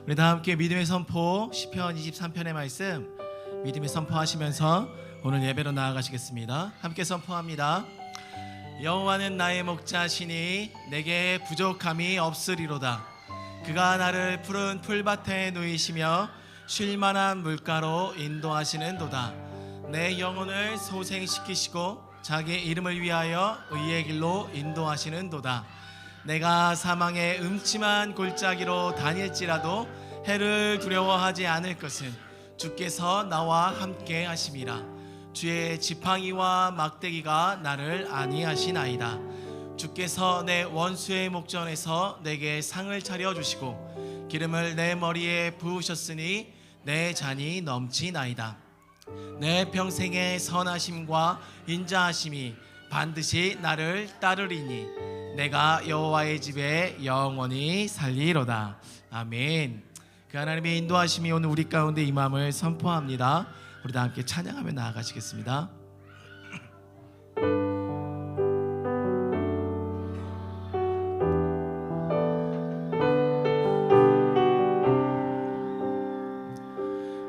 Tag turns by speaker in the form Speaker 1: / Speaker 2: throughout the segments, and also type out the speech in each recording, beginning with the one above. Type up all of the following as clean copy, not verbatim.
Speaker 1: 우리 다 함께 믿음의 선포 시편 23편의 말씀 믿음의 선포하시면서 오늘 예배로 나아가시겠습니다. 함께 선포합니다. 여호와는 나의 목자시니 내게 부족함이 없으리로다. 그가 나를 푸른 풀밭에 누이시며 쉴만한 물가로 인도하시는도다. 내 영혼을 소생시키시고 자기 이름을 위하여 의의 길로 인도하시는도다. 내가 사망의 음침한 골짜기로 다닐지라도 해를 두려워하지 않을 것은 주께서 나와 함께 하심이라. 주의 지팡이와 막대기가 나를 안위하시나이다. 주께서 내 원수의 목전에서 내게 상을 차려주시고 기름을 내 머리에 부으셨으니 내 잔이 넘치나이다. 내 평생의 선하심과 인자하심이 반드시 나를 따르리니 내가 여호와의 집에 영원히 살리로다. 아멘. 그 하나님의 인도하심이 오늘 우리 가운데 임함을 선포합니다. 우리 다 함께 찬양하며 나아가시겠습니다.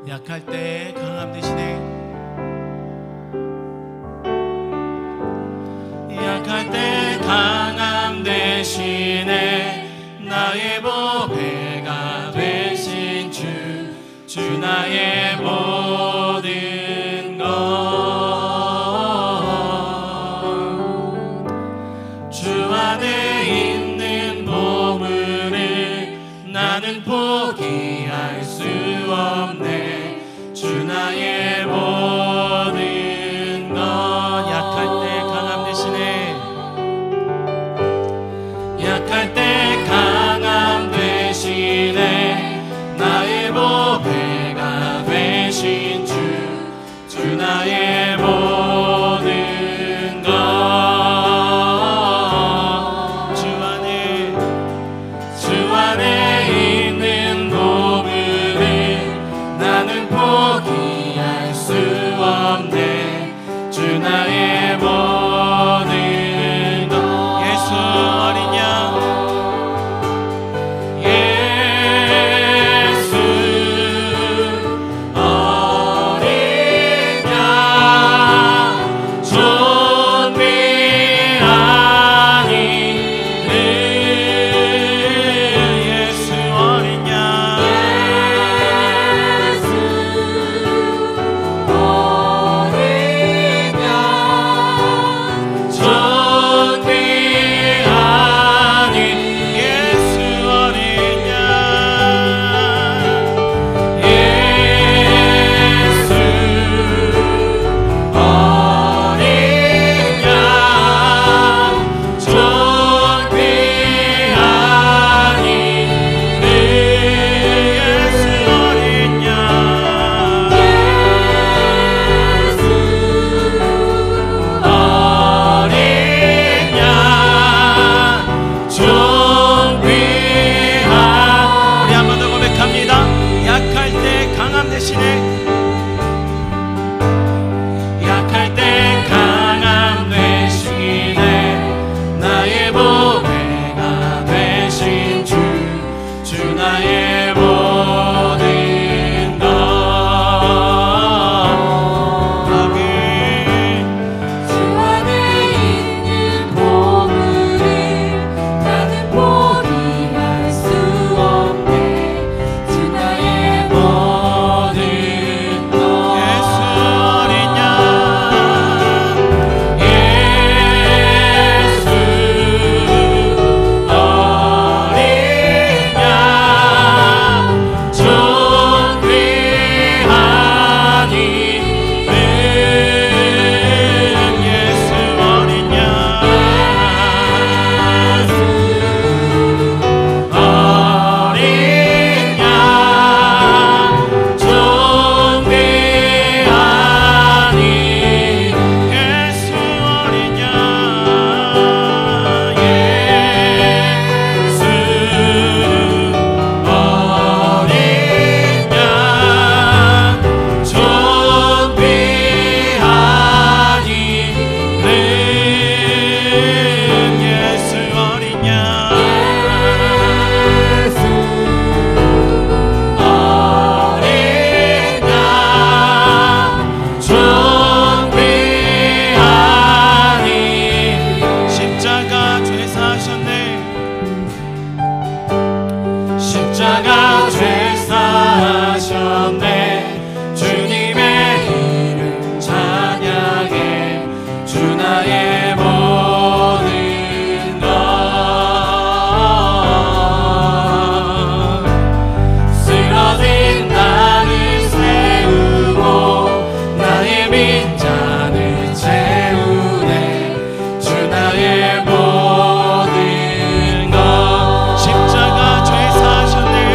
Speaker 1: 약할 때 강함 되시네. 약할 때 강함 되시네. 나의 보배가 되신 주 나의 모든 것. 주 안에 있는 보물을 나는 포기할 수 없네. 주 나의 모든 것. 약할 때 강함 되시네. 약할 때 강함 되시네. 나의 보배가 되신 주 나의 모든 것. 주 안에 있는 보물을 나는 포기할 수 없네. 십자가 죄 사하셨네 주님의 이름 찬양해 주 나의 모든 것 쓰러진 나를 세우고 나의 빈잔을 채우네 주 나의 모든 것 십자가 죄 사하셨네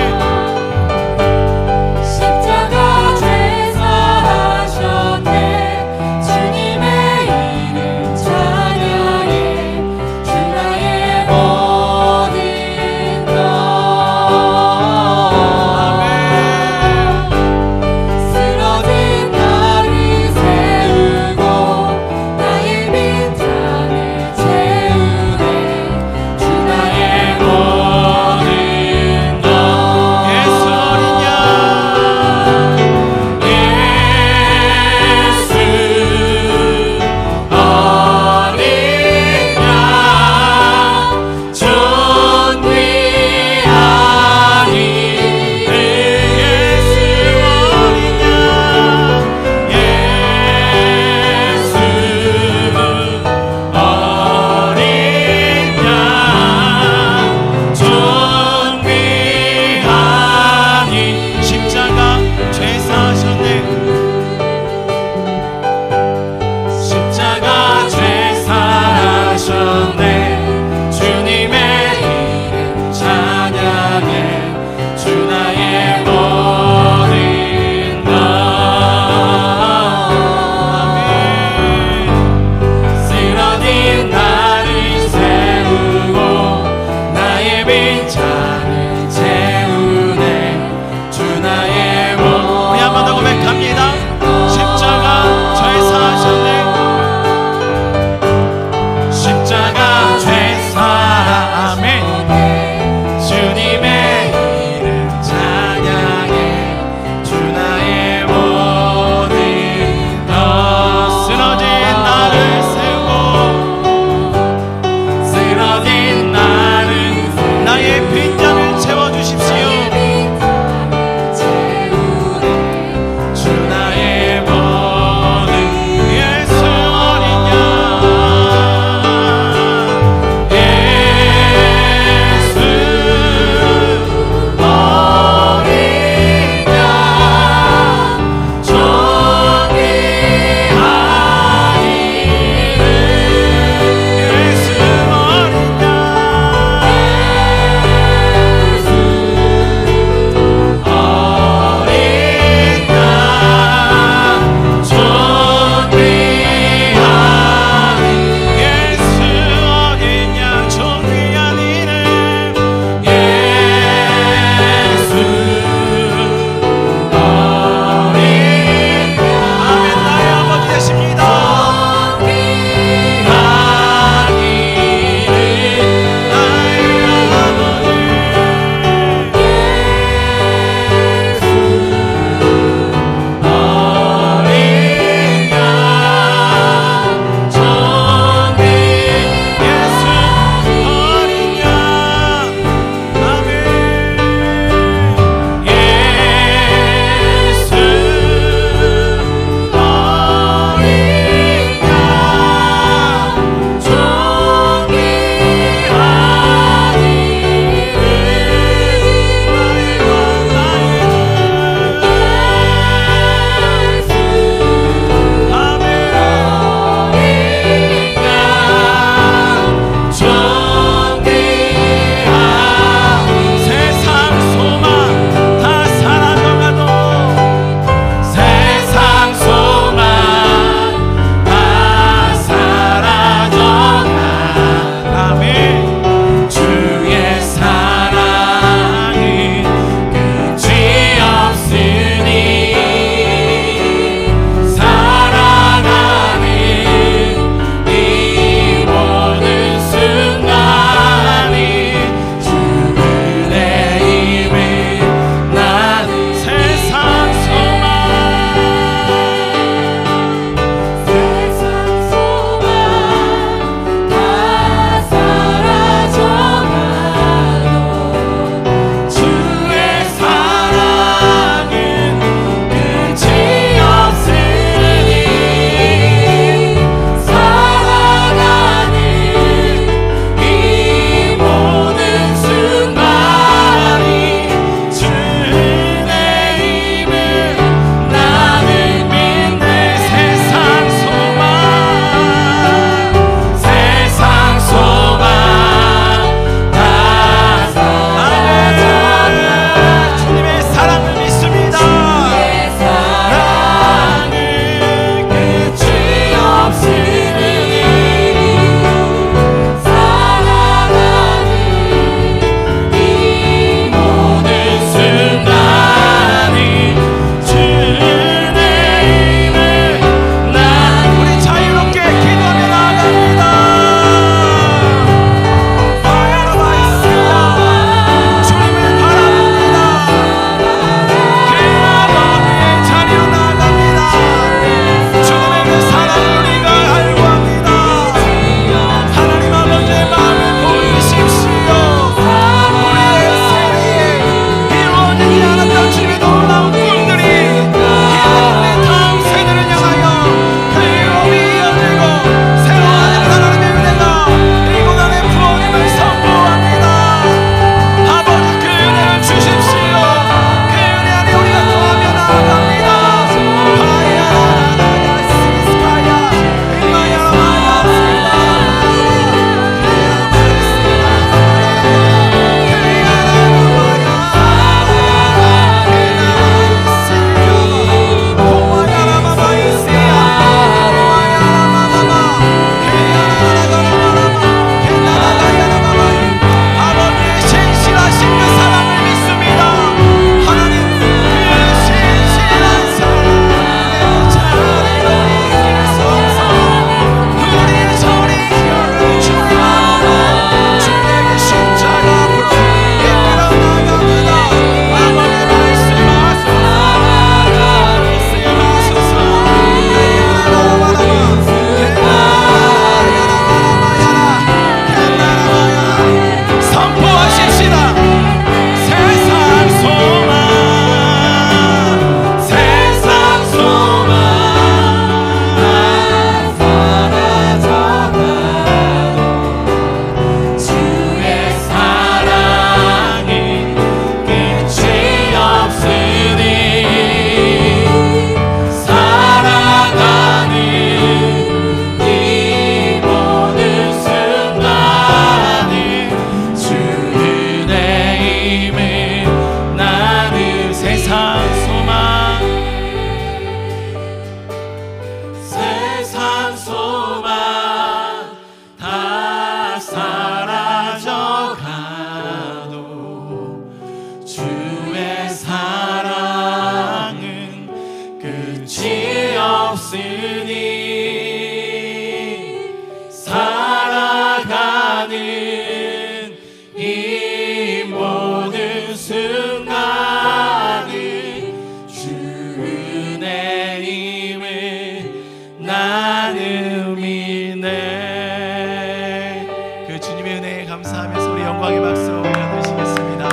Speaker 2: 영광의 박수 올려드리시겠습니다.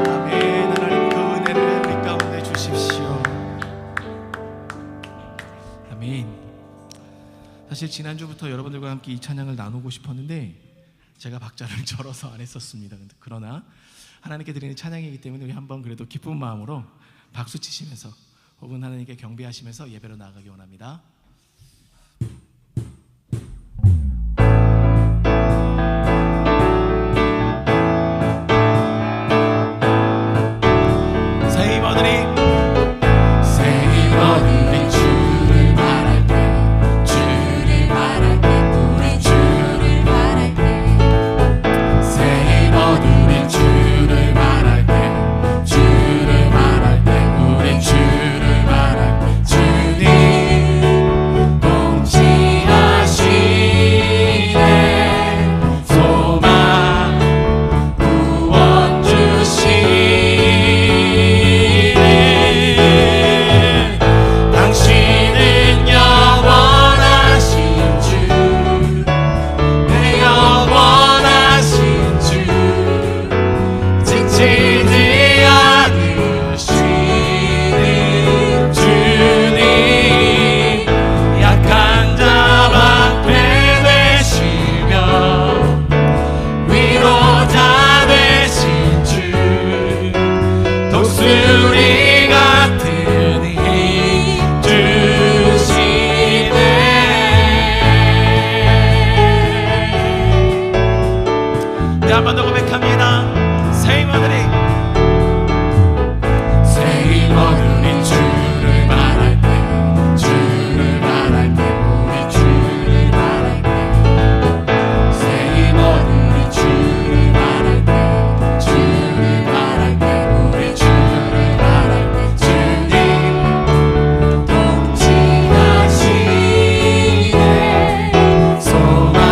Speaker 2: 아멘. 하나님 그 은혜를 우리 가운데 주십시오. 아멘. 사실 지난주부터 여러분들과 함께 이 찬양을 나누고 싶었는데 제가 박자를 절어서 안 했었습니다. 그러나 하나님께 드리는 찬양이기 때문에 우리 한번 그래도 기쁜 마음으로 박수 치시면서 혹은 하나님께 경배하시면서 예배로 나아가기 원합니다. 한번 더 고백합니다. 새 힘얻으리 주를 말할 때 주를 말할 때 우리 주를 말할 때 새 힘얻으리 주를 말할 때 주를 말할 때 우리 주를 말할 때 주님 통치하시네 소망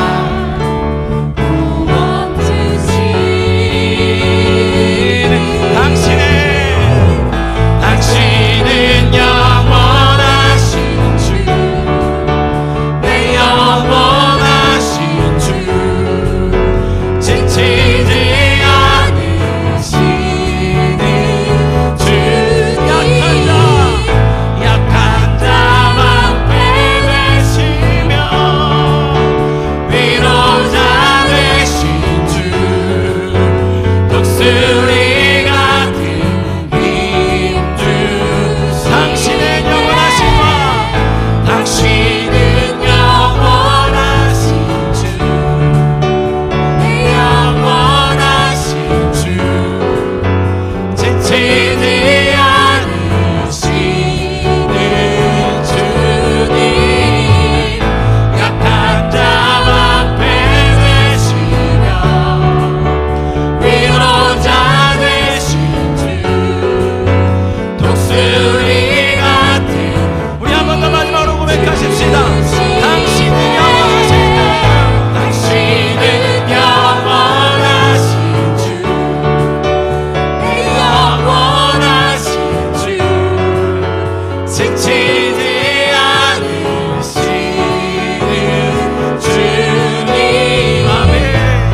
Speaker 2: 당신은 영원하신 주 내 영원하신 주 지치지 않으시는 주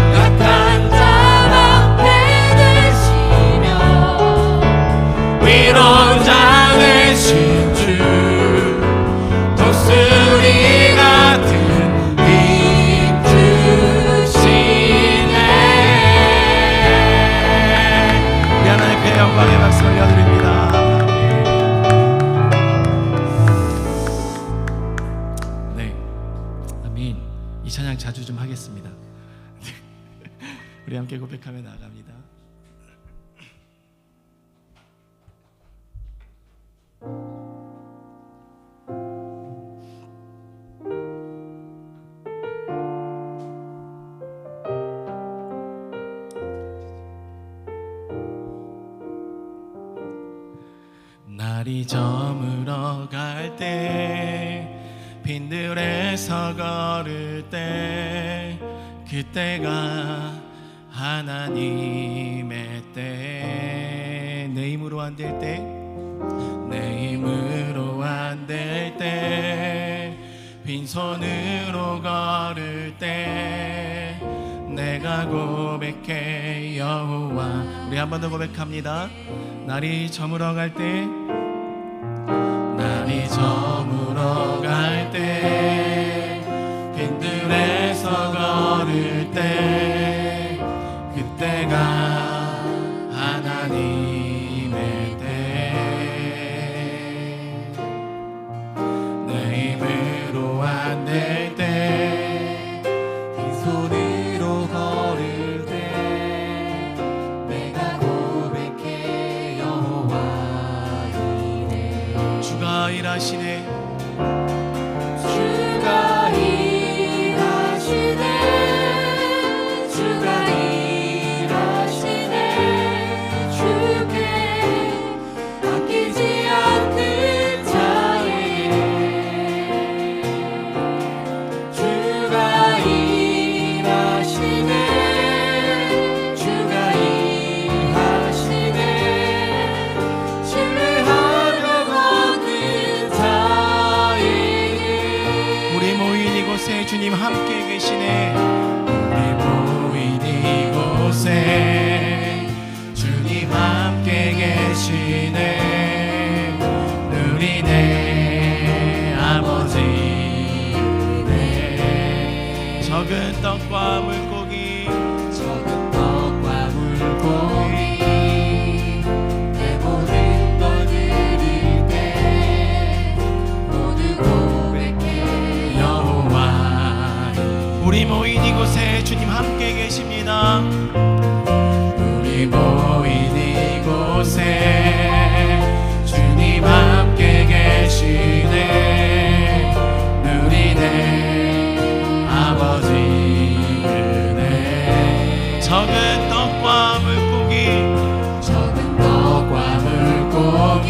Speaker 2: 약한 자만 빼내시며 위로자 되신 주 독수리 영광의 박수 올려드립니다. 네, 아멘. 이 찬양 자주 좀 하겠습니다. 우리 함께 고백하며 나아갑니다. 날이 저물어 갈 때 빈들에서 걸을 때 그때가 하나님의 때 내 힘으로 안 될 때 내 힘으로 안 될 때 빈손으로 걸을 때 내 내가 고백해 여호와. 우리 한 번 더 고백합니다. 날이 저물어 갈 때, 날이 저물어 갈 때, 빈들에서 걸을 때, 그때가 하나님의 때. 내 힘으로 안 될 때, 빈손으로 걸을 때, 내가 고백해 여호와 이래. 주가 일하시네.
Speaker 1: 주가 일하시네. 주가 일하시네. 주께 아끼지 않는 자에게. 주가 일하시네. 주가 일하시네. 신뢰하며 걷는 자에게.
Speaker 2: 우리 모인 이곳에 주님 함께 계시네. 우리 모인 이곳에 주님 함께 계시네. 누리네 아버지네. 적은 떡과 물고기,
Speaker 1: 적은 떡과 물고기 내 모든 걸 드릴 때 모두 고백해
Speaker 2: 여호와. 우리 모인 이곳에 주님 함께 계십니다. 우리 모인 이곳에 주님 함께 계시네. 누리네 아버지 은혜. 적은 떡과 물고기, 적은 떡과 물고기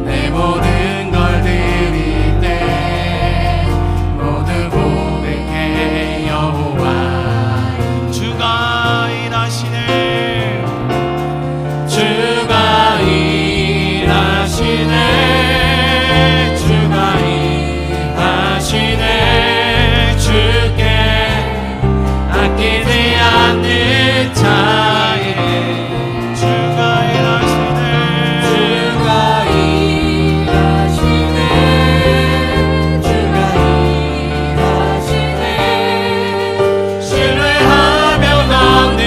Speaker 2: 내 모든 걸 드릴 때 모두 고백해 여호와. 주가 일하시네. 주가 일하시네. 주가 일하시네. 주께 아끼지 않는 자에게. 주가 일하시네.
Speaker 1: 주가 일하시네. 주가 일하시네.
Speaker 2: 신뢰하며 걷는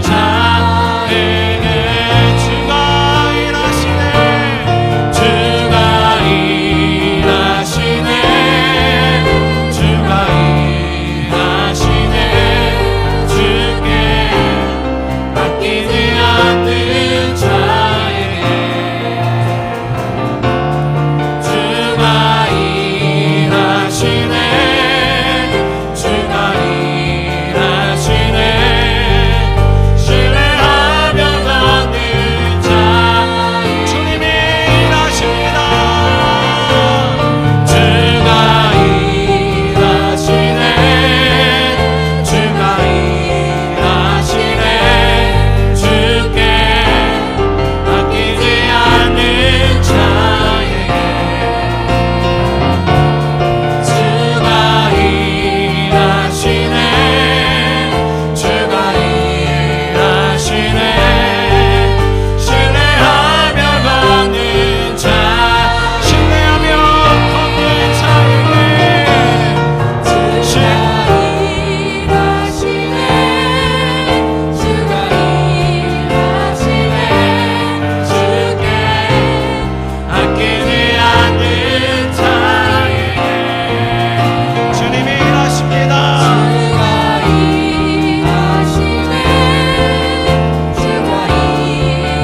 Speaker 2: 자에게. 주가 일하시네. 주가 일하시네. 주가 일하시네. 주께 아끼지 않는 자에게. 주가 일하시네. 주가 일하시네. 신뢰하며 걷는 자. 주님이 일하십니다. 주가 일하시네. 주가 일하시네. 주께 아끼지 않는 자에게. 주가 일하시네. 주가 일하시네. 신뢰하며 걷는 자. 신뢰하며 걷는 자에게.
Speaker 1: 주가 일하시네. 주가 일하시네.
Speaker 2: 주께 아끼지 않는 자에게. 주님이 일하십니다.
Speaker 1: 주가 일하시네. 주가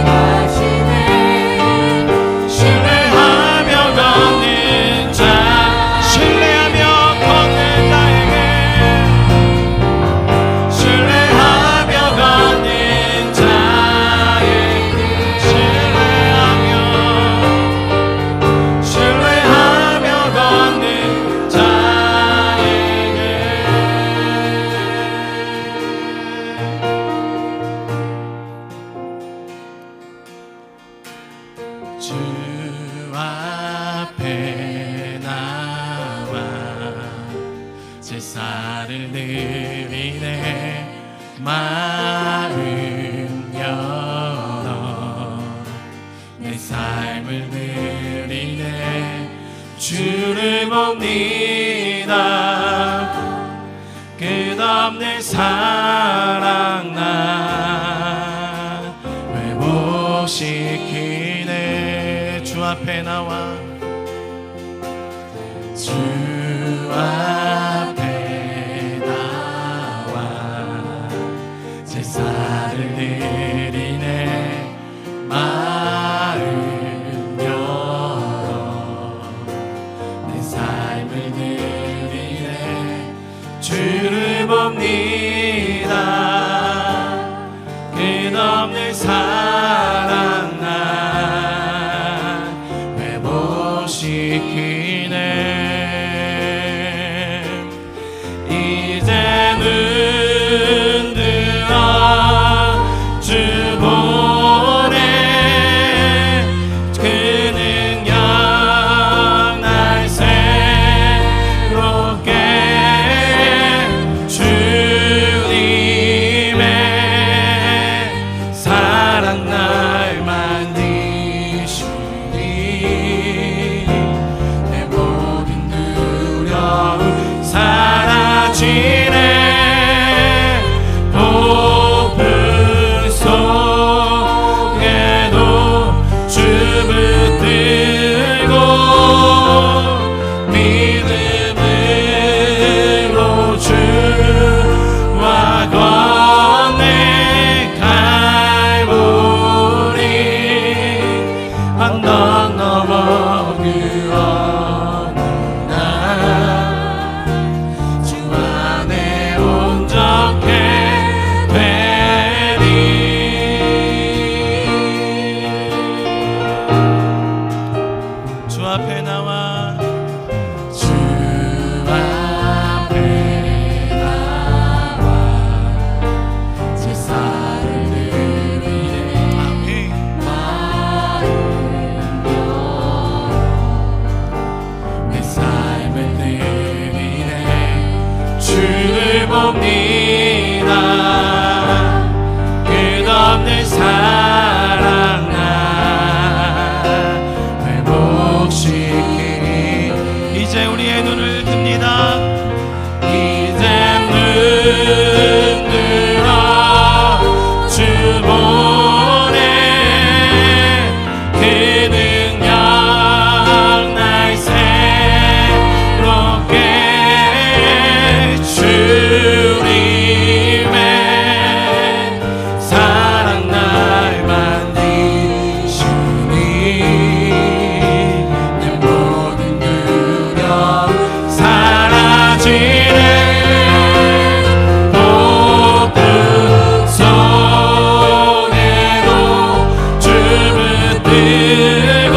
Speaker 1: 일하시네.
Speaker 2: 신뢰하며 걷는 자. 신뢰하며 걷는 자에게. 신뢰하며 걷는 자에게. 신뢰하며 걷는 자에게. 주 앞에 나와 제사를 드리네. 마음 열어 내 삶을 드리네. 주를 봅니다. 끝없는 사랑 나 회복시키네. 주 앞에 나와 주 앞에 나와 제사를 드리네. 마음 열어 내 삶을 드리네. 주를 봅니다. 끝없는 사랑 나 회복시키네. 이제는 들어 주 보내. 그 능력 날 새롭게 주님의 사랑 날 만드시니 내 모든 두려움 사라지네. 폭풍 속에도 주 붙들고 믿음으로 주와 건네 갈보리 언덕 넘어 그 어느 날 주 안에 온전케 되리. 주 앞에 나와 주 앞에 나와 제사를 드리네. 아멘. 내 삶을 드리네. 주를 봅니다. 끝없는 사랑 나 회복시키니. 이제 우리의 눈을 뜹니다. 이제 눈 들어 주 보내. 그 능력 날 새롭게 주님의 사랑 날 만드시니 내 모든 두려움 사라지네. 폭풍 속에도 주 붙들고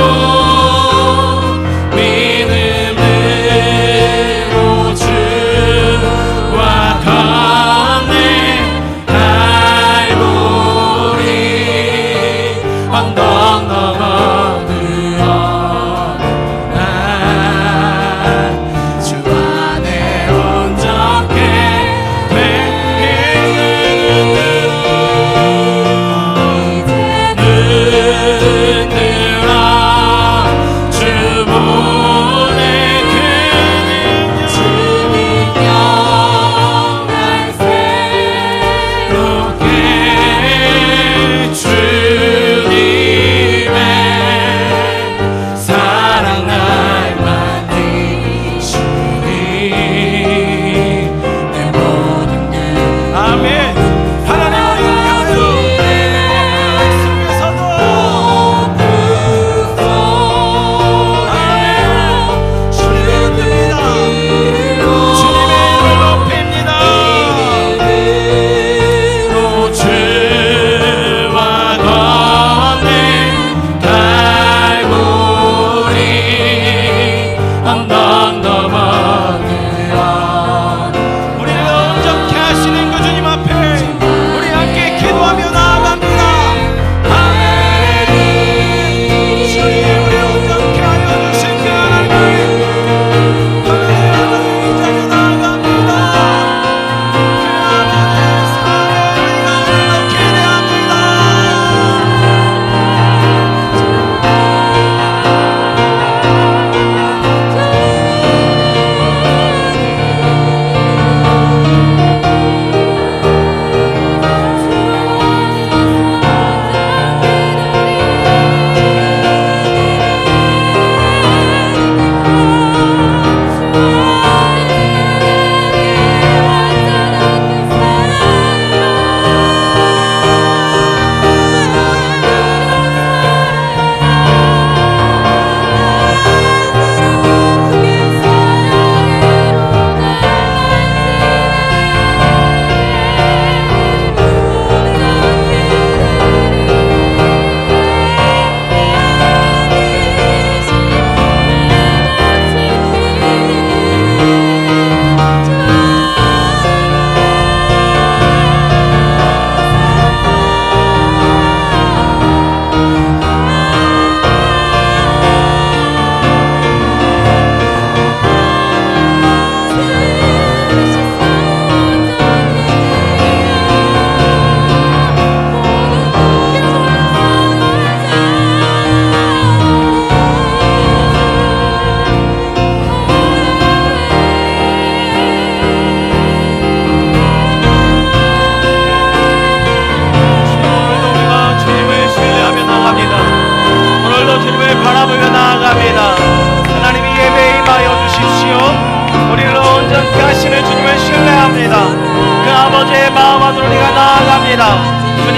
Speaker 2: 믿음으로 주와 건네 갈보리 언덕 넘어 그 어느 날 주 안에 온전케 되는 들어 주 보내. 그 능력 날 새롭게 주님의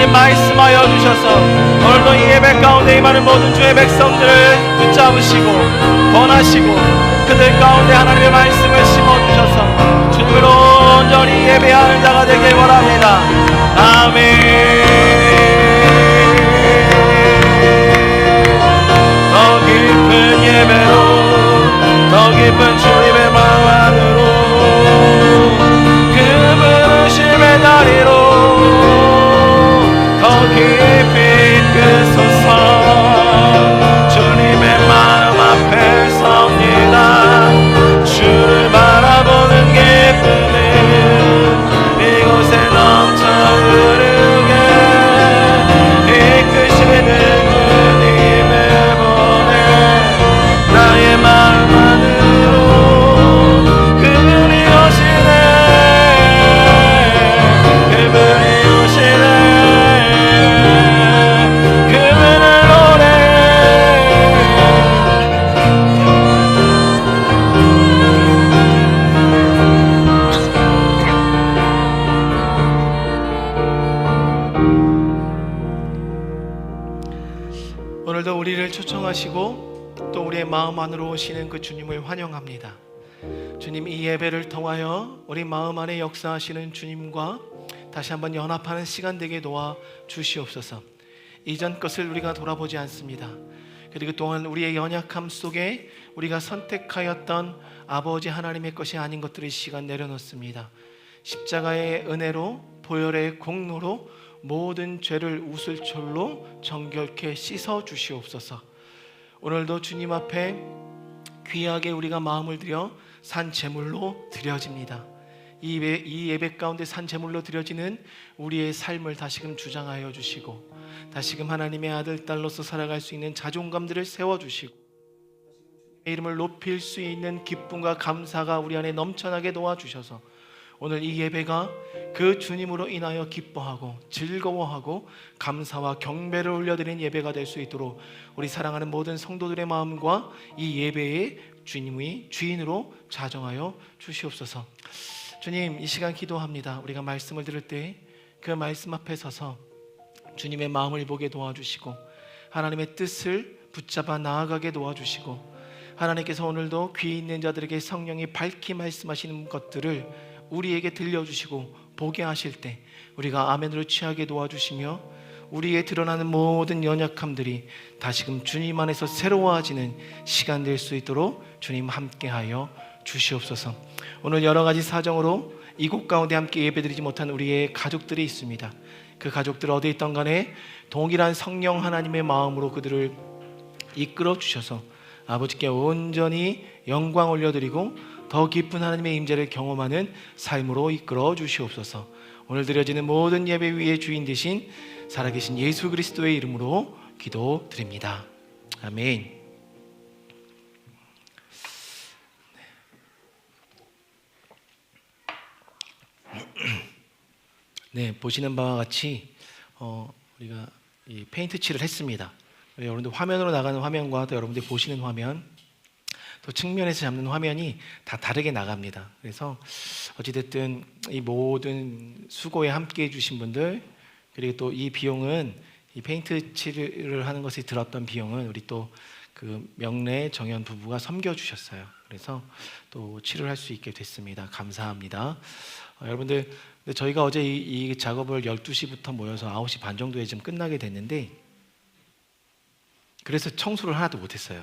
Speaker 2: 하나님 말씀하여 주셔서 오늘도 이 예배 가운데 임하는 모든 주의 백성들을 붙잡으시고 권하시고 그들 가운데 하나님의 말씀을 심어주셔서 주님을 온전히 예배하는 자가 되길 원합니다. 아멘. 더 깊은 예배로 더 깊은 주님의 마음 안으로 그 부르심의 자리로 더 깊이 이끄소서. 주님의 마음 앞에 섭니다. 주를 바라보는 기쁨은 이곳에 넘쳐 흐르게 이끄시는 주님을 보내 나의 마음 안으로 그분이 오시네. 그분이 오시네. 그분을 노래 오늘도 우리를 초청하시고 또 우리의 마음 안으로 오시는 그 주님을 환영합니다. 주님, 이 예배를 통하여 우리 마음 안에 역사하시는 주님과 다시 한번 연합하는 시간 되게 도와 주시옵소서. 이전 것을 우리가 돌아보지 않습니다. 그리고 또한 우리의 연약함 속에 우리가 선택하였던 아버지 하나님의 것이 아닌 것들을 시간 내려놓습니다. 십자가의 은혜로 보혈의 공로로 모든 죄를 우슬철로 정결케 씻어 주시옵소서. 오늘도 주님 앞에 귀하게 우리가 마음을 들여 산 제물로 드려집니다. 이 예배 가운데 산 제물로 드려지는 우리의 삶을 다시금 주장하여 주시고 다시금 하나님의 아들 딸로서 살아갈 수 있는 자존감들을 세워주시고 이름을 높일 수 있는 기쁨과 감사가 우리 안에 넘쳐나게 도와주셔서 오늘 이 예배가 그 주님으로 인하여 기뻐하고 즐거워하고 감사와 경배를 올려드리는 예배가 될 수 있도록 우리 사랑하는 모든 성도들의 마음과 이 예배의 주님이 주인으로 자정하여 주시옵소서. 주님, 이 시간 기도합니다. 우리가 말씀을 들을 때 그 말씀 앞에 서서 주님의 마음을 보게 도와주시고 하나님의 뜻을 붙잡아 나아가게 도와주시고 하나님께서 오늘도 귀 있는 자들에게 성령이 밝히 말씀하시는 것들을 우리에게 들려주시고 보게 하실 때 우리가 아멘으로 취하게 도와주시며 우리의 드러나는 모든 연약함들이 다시금 주님 안에서 새로워지는 시간 될 수 있도록 주님 함께하여 주시옵소서. 오늘 여러 가지 사정으로 이곳 가운데 함께 예배드리지 못한 우리의 가족들이 있습니다. 그 가족들 어디 있던 간에 동일한 성령 하나님의 마음으로 그들을 이끌어 주셔서 아버지께 온전히 영광 올려드리고 더 깊은 하나님의 임재를 경험하는 삶으로 이끌어 주시옵소서. 오늘 드려지는 모든 예배 위의 주인 되신 살아계신 예수 그리스도의 이름으로 기도드립니다. 아멘. 네, 보시는 바와 같이 우리가 이 페인트 칠을 했습니다. 여러분들 화면으로 나가는 화면과 또 여러분들이 보시는 화면 또 측면에서 잡는 화면이 다 다르게 나갑니다. 그래서 어찌됐든 이 모든 수고에 함께 해주신 분들 그리고 또 이 비용은 이 페인트 칠을 하는 것에 들었던 비용은 우리 또 그 명래 정연 부부가 섬겨주셨어요. 그래서 또 칠을 할 수 있게 됐습니다. 감사합니다. 여러분들 저희가 어제 이 작업을 12시부터 모여서 9시 반 정도에 좀 끝나게 됐는데 그래서 청소를 하나도 못했어요.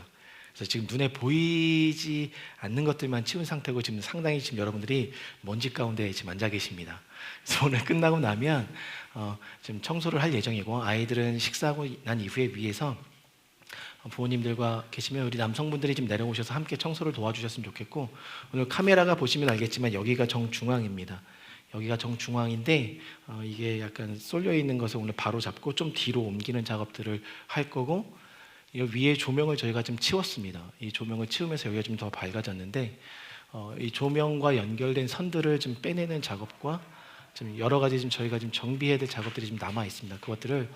Speaker 2: 그래서 지금 눈에 보이지 않는 것들만 치운 상태고 지금 상당히 지금 여러분들이 먼지 가운데 지금 앉아 계십니다. 그래서 오늘 끝나고 나면 지금 청소를 할 예정이고 아이들은 식사하고 난 이후에 위에서 부모님들과 계시면 우리 남성분들이 좀 내려오셔서 함께 청소를 도와주셨으면 좋겠고 오늘 카메라가 보시면 알겠지만 여기가 정중앙입니다. 여기가 정중앙인데 이게 약간 쏠려 있는 것을 오늘 바로 잡고 좀 뒤로 옮기는 작업들을 할 거고 이 위에 조명을 저희가 좀 치웠습니다. 이 조명을 치우면서 여기가 좀 더 밝아졌는데 이 조명과 연결된 선들을 좀 빼내는 작업과 좀 여러 가지 좀 저희가 좀 정비해야 될 작업들이 좀 남아 있습니다. 그것들을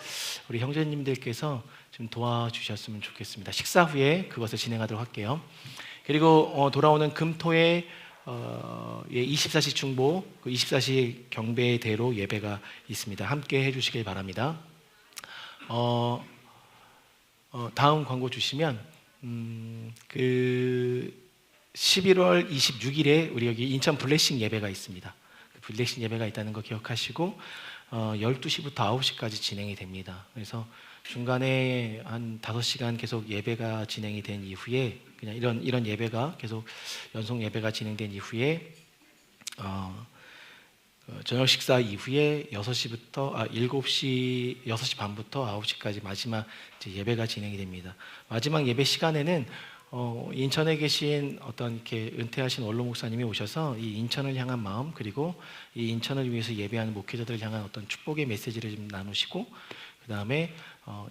Speaker 2: 우리 형제님들께서 좀 도와주셨으면 좋겠습니다. 식사 후에 그것을 진행하도록 할게요. 그리고 돌아오는 금토의 예, 24시 중보, 그 24시 경배대로 예배가 있습니다. 함께 해주시길 바랍니다. 다음 광고 주시면 그 11월 26일에 우리 여기 인천 블레싱 예배가 있습니다. 그 블레싱 예배가 있다는 거 기억하시고 12시부터 9시까지 진행이 됩니다. 그래서 중간에 한 5시간 계속 예배가 진행이 된 이후에 그냥 이런 예배가 계속 연속 예배가 진행된 이후에 저녁 식사 이후에 6시 반부터 9시까지 마지막 예배가 진행이 됩니다. 마지막 예배 시간에는 인천에 계신 어떤 이렇게 은퇴하신 원로 목사님이 오셔서 이 인천을 향한 마음, 그리고 이 인천을 위해서 예배하는 목회자들을 향한 어떤 축복의 메시지를 좀 나누시고, 그 다음에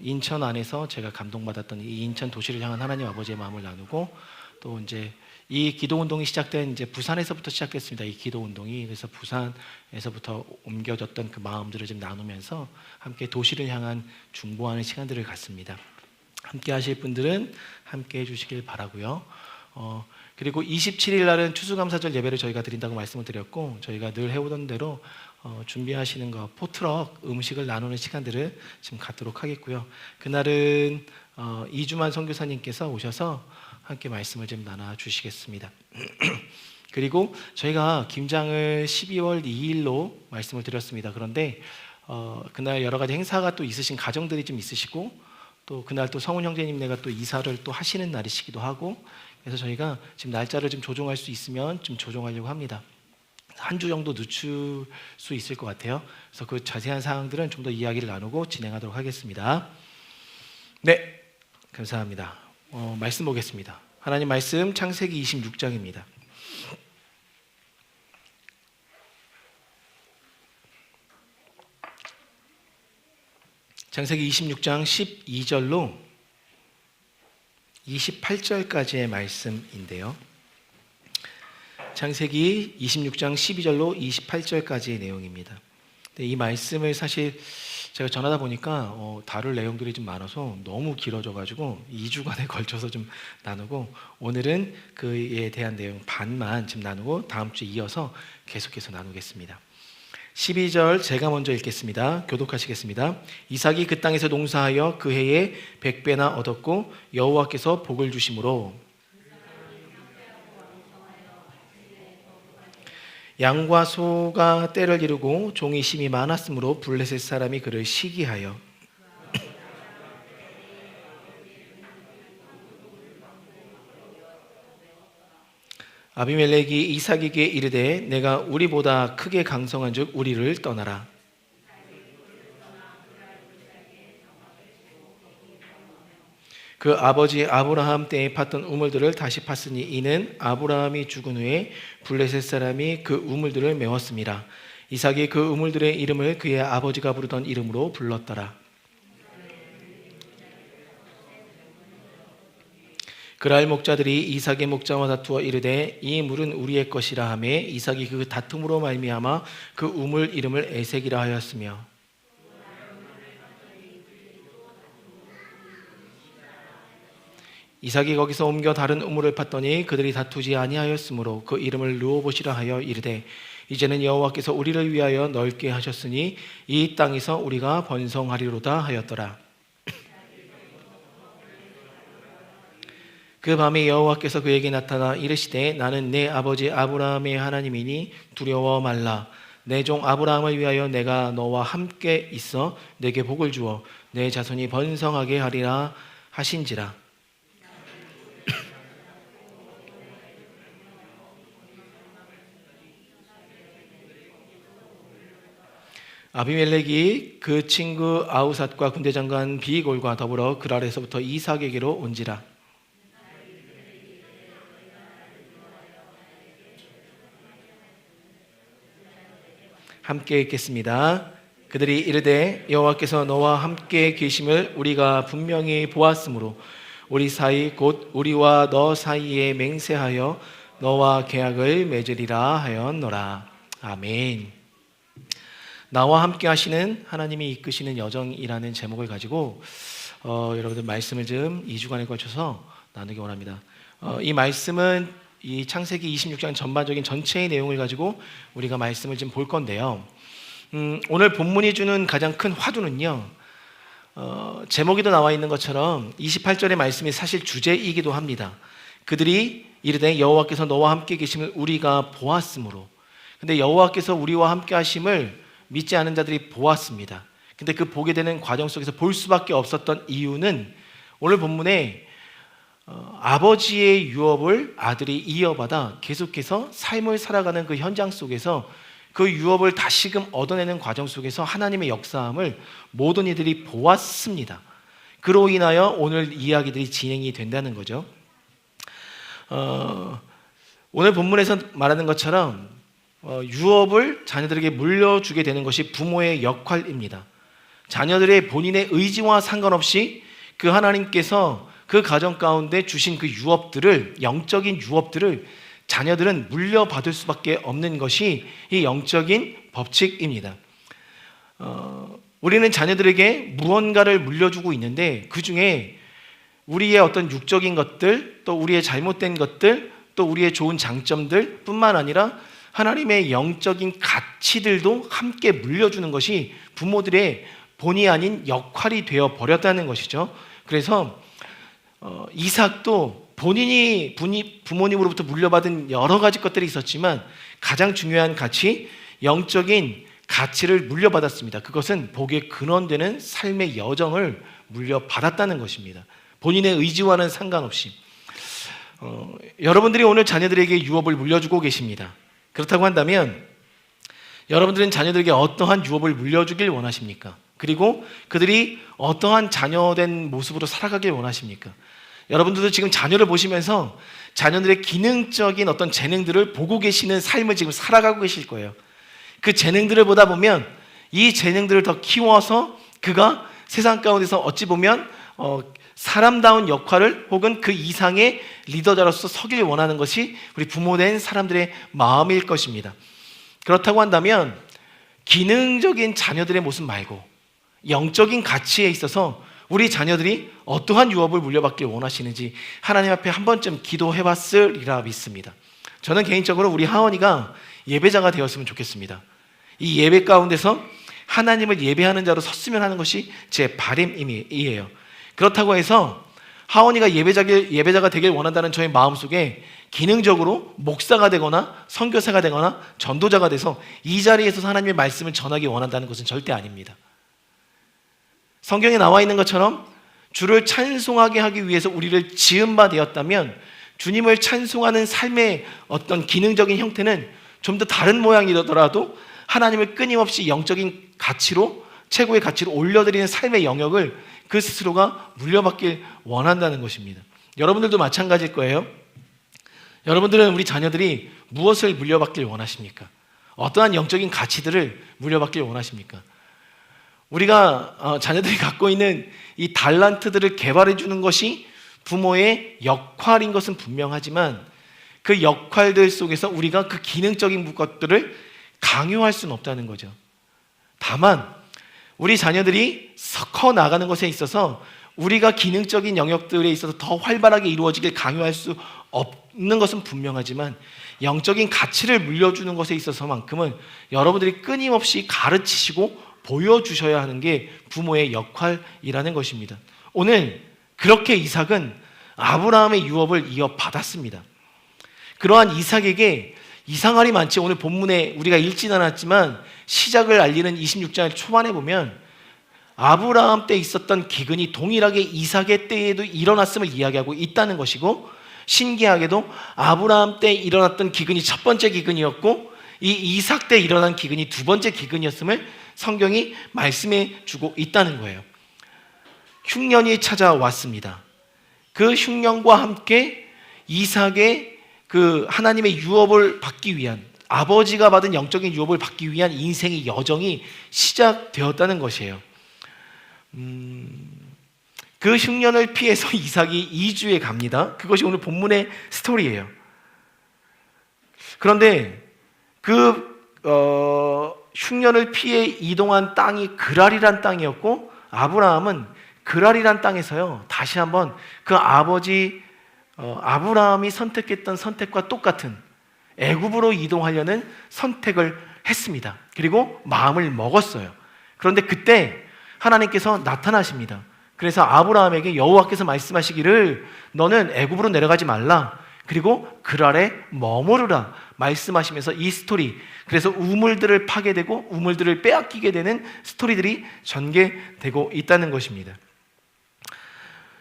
Speaker 2: 인천 안에서 제가 감동받았던 이 인천 도시를 향한 하나님 아버지의 마음을 나누고, 또 이제 이 기도 운동이 시작된 이제 부산에서부터 시작됐습니다. 이 기도 운동이. 그래서 부산에서부터 옮겨졌던 그 마음들을 좀 나누면서 함께 도시를 향한 중보하는 시간들을 갖습니다. 함께 하실 분들은 함께 해주시길 바라고요. 그리고 27일 날은 추수감사절 예배를 저희가 드린다고 말씀을 드렸고, 저희가 늘 해오던 대로 준비하시는 거 포트럭 음식을 나누는 시간들을 지금 갖도록 하겠고요. 그날은 이주만 선교사님께서 오셔서 함께 말씀을 좀 나눠주시겠습니다. 그리고 저희가 김장을 12월 2일로 말씀을 드렸습니다. 그런데 그날 여러 가지 행사가 또 있으신 가정들이 좀 있으시고, 또 그날 또 성훈 형제님네가 또 이사를 또 하시는 날이시기도 하고, 그래서 저희가 지금 날짜를 좀 조정할 수 있으면 좀 조정하려고 합니다. 한 주 정도 늦출 수 있을 것 같아요. 그래서 그 자세한 사항들은 좀 더 이야기를 나누고 진행하도록 하겠습니다. 네, 감사합니다. 말씀 보겠습니다. 하나님 말씀 창세기 26장입니다. 창세기 26장 12절로 28절까지의 말씀인데요. 창세기 26장 12절로 28절까지의 내용입니다. 이 말씀을 사실 제가 전하다 보니까 다룰 내용들이 좀 많아서 너무 길어져가지고 2주간에 걸쳐서 좀 나누고, 오늘은 그에 대한 내용 반만 좀 나누고 다음 주에 이어서 계속해서 나누겠습니다. 12절 제가 먼저 읽겠습니다. 교독하시겠습니다. 이삭이 그 땅에서 농사하여 그 해에 100배나 얻었고 여호와께서 복을 주심으로 양과 소가 떼를 이루고 종이 심이 많았으므로 블레셋 사람이 그를 시기하여 아비멜렉이 이삭에게 이르되 내가 우리보다 크게 강성한즉 우리를 떠나라. 그 아버지 아브라함 때에 팠던 우물들을 다시 팠으니 이는 아브라함이 죽은 후에 블레셋 사람이 그 우물들을 메웠습니다. 이삭이 그 우물들의 이름을 그의 아버지가 부르던 이름으로 불렀더라. 그랄 목자들이 이삭의 목자와 다투어 이르되 이 물은 우리의 것이라 하매 이삭이 그 다툼으로 말미암아 그 우물 이름을 에색이라 하였으며, 이삭이 거기서 옮겨 다른 우물을 팠더니 그들이 다투지 아니하였으므로 그 이름을 르호봇이라 하여 이르되 이제는 여호와께서 우리를 위하여 넓게 하셨으니 이 땅에서 우리가 번성하리로다 하였더라. 그 밤에 여호와께서 그에게 나타나 이르시되 나는 내 아버지 아브라함의 하나님이니 두려워 말라. 내 종 아브라함을 위하여 내가 너와 함께 있어 내게 복을 주어 내 자손이 번성하게 하리라 하신지라. 아비멜렉이 그 친구 아우삿과 군대장관 비골과 더불어 그랄에서부터 이삭에게로 온지라. 함께 읽겠습니다. 그들이 이르되 여호와께서 너와 함께 계심을 우리가 분명히 보았으므로 우리 사이 곧 우리와 너 사이에 맹세하여 너와 계약을 맺으리라 하였노라. 아멘. 나와 함께 하시는 하나님이 이끄시는 여정이라는 제목을 가지고 여러분들 말씀을 좀 2주간에 걸쳐서 나누기 원합니다. 이 말씀은 이 창세기 26장 전반적인 전체의 내용을 가지고 우리가 말씀을 좀 볼 건데요. 오늘 본문이 주는 가장 큰 화두는요, 제목에도 나와 있는 것처럼 28절의 말씀이 사실 주제이기도 합니다. 그들이 이르되 여호와께서 너와 함께 계심을 우리가 보았으므로. 근데 여호와께서 우리와 함께 하심을 믿지 않은 자들이 보았습니다. 근데 그 보게 되는 과정 속에서 볼 수밖에 없었던 이유는 오늘 본문에 아버지의 유업을 아들이 이어받아 계속해서 삶을 살아가는 그 현장 속에서 그 유업을 다시금 얻어내는 과정 속에서 하나님의 역사함을 모든 이들이 보았습니다. 그로 인하여 오늘 이야기들이 진행이 된다는 거죠. 오늘 본문에서 말하는 것처럼 유업을 자녀들에게 물려주게 되는 것이 부모의 역할입니다. 자녀들의 본인의 의지와 상관없이 그 하나님께서 그 가정 가운데 주신 그 유업들을, 영적인 유업들을 자녀들은 물려받을 수밖에 없는 것이 이 영적인 법칙입니다. 우리는 자녀들에게 무언가를 물려주고 있는데 그 중에 우리의 어떤 육적인 것들, 또 우리의 잘못된 것들, 또 우리의 좋은 장점들 뿐만 아니라 하나님의 영적인 가치들도 함께 물려주는 것이 부모들의 본의 아닌 역할이 되어 버렸다는 것이죠. 그래서 이삭도 본인이 부모님으로부터 물려받은 여러 가지 것들이 있었지만 가장 중요한 가치, 영적인 가치를 물려받았습니다. 그것은 복의 근원되는 삶의 여정을 물려받았다는 것입니다. 본인의 의지와는 상관없이. 여러분들이 오늘 자녀들에게 유업을 물려주고 계십니다. 그렇다고 한다면 여러분들은 자녀들에게 어떠한 유업을 물려주길 원하십니까? 그리고 그들이 어떠한 자녀된 모습으로 살아가길 원하십니까? 여러분들도 지금 자녀를 보시면서 자녀들의 기능적인 어떤 재능들을 보고 계시는 삶을 지금 살아가고 계실 거예요. 그 재능들을 보다 보면 이 재능들을 더 키워서 그가 세상 가운데서 어찌 보면 사람다운 역할을 혹은 그 이상의 리더자로서 서길 원하는 것이 우리 부모된 사람들의 마음일 것입니다. 그렇다고 한다면 기능적인 자녀들의 모습 말고 영적인 가치에 있어서 우리 자녀들이 어떠한 유업을 물려받길 원하시는지 하나님 앞에 한 번쯤 기도해 봤으리라 믿습니다. 저는 개인적으로 우리 하원이가 예배자가 되었으면 좋겠습니다. 이 예배 가운데서 하나님을 예배하는 자로 섰으면 하는 것이 제 바람이에요. 그렇다고 해서 하원이가 예배자가 되길 원한다는 저의 마음속에 기능적으로 목사가 되거나 선교사가 되거나 전도자가 돼서 이 자리에서 하나님의 말씀을 전하기 원한다는 것은 절대 아닙니다. 성경에 나와 있는 것처럼 주를 찬송하게 하기 위해서 우리를 지은 바 되었다면 주님을 찬송하는 삶의 어떤 기능적인 형태는 좀 더 다른 모양이더라도 하나님을 끊임없이 영적인 가치로, 최고의 가치로 올려드리는 삶의 영역을 그 스스로가 물려받길 원한다는 것입니다. 여러분들도 마찬가지일 거예요. 여러분들은 우리 자녀들이 무엇을 물려받길 원하십니까? 어떠한 영적인 가치들을 물려받길 원하십니까? 우리가 자녀들이 갖고 있는 이 달란트들을 개발해 주는 것이 부모의 역할인 것은 분명하지만 그 역할들 속에서 우리가 그 기능적인 것들을 강요할 수는 없다는 거죠. 다만 우리 자녀들이 커 나가는 것에 있어서 우리가 기능적인 영역들에 있어서 더 활발하게 이루어지길 강요할 수 없는 것은 분명하지만 영적인 가치를 물려주는 것에 있어서만큼은 여러분들이 끊임없이 가르치시고 보여주셔야 하는 게 부모의 역할이라는 것입니다. 오늘 그렇게 이삭은 아브라함의 유업을 이어받았습니다. 그러한 이삭에게 이상할이 많지. 오늘 본문에 우리가 읽지는 않았지만 시작을 알리는 26장 초반에 보면 아브라함 때 있었던 기근이 동일하게 이삭의 때에도 일어났음을 이야기하고 있다는 것이고, 신기하게도 아브라함 때 일어났던 기근이 첫 번째 기근이었고 이 이삭 때 일어난 기근이 두 번째 기근이었음을 성경이 말씀해 주고 있다는 거예요. 흉년이 찾아왔습니다. 그 흉년과 함께 이삭의 그 하나님의 유업을 받기 위한, 아버지가 받은 영적인 유업을 받기 위한 인생의 여정이 시작되었다는 것이에요. 그 흉년을 피해서 이삭이 이주에 갑니다. 그것이 오늘 본문의 스토리예요. 그런데 그 흉년을 피해 이동한 땅이 그랄이란 땅이었고, 아브라함은 그랄이란 땅에서요 다시 한번 그 아버지 아브라함이 선택했던 선택과 똑같은 애굽으로 이동하려는 선택을 했습니다. 그리고 마음을 먹었어요. 그런데 그때 하나님께서 나타나십니다. 그래서 아브라함에게 여호와께서 말씀하시기를 너는 애굽으로 내려가지 말라. 그리고 그 아래 머무르라 말씀하시면서 이 스토리, 그래서 우물들을 파게 되고 우물들을 빼앗기게 되는 스토리들이 전개되고 있다는 것입니다.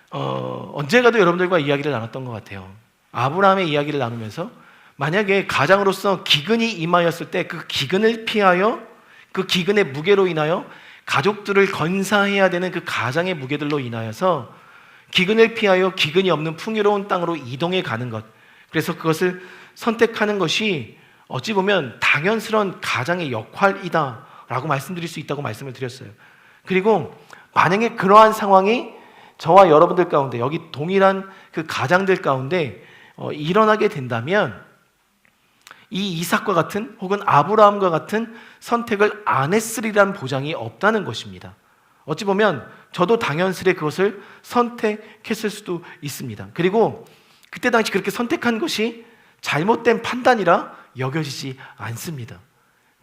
Speaker 2: 언젠가도 여러분들과 이야기를 나눴던 것 같아요. 아브라함의 이야기를 나누면서 만약에 가장으로서 기근이 임하였을 때 그 기근을 피하여 그 기근의 무게로 인하여 가족들을 건사해야 되는 그 가장의 무게들로 인하여서 기근을 피하여 기근이 없는 풍요로운 땅으로 이동해 가는 것, 그래서 그것을 선택하는 것이 어찌 보면 당연스러운 가장의 역할이다 라고 말씀드릴 수 있다고 말씀을 드렸어요. 그리고 만약에 그러한 상황이 저와 여러분들 가운데, 여기 동일한 그 가장들 가운데 일어나게 된다면 이 이삭과 같은 혹은 아브라함과 같은 선택을 안 했으리란 보장이 없다는 것입니다. 어찌 보면 저도 당연스레 그것을 선택했을 수도 있습니다. 그리고 그때 당시 그렇게 선택한 것이 잘못된 판단이라 여겨지지 않습니다.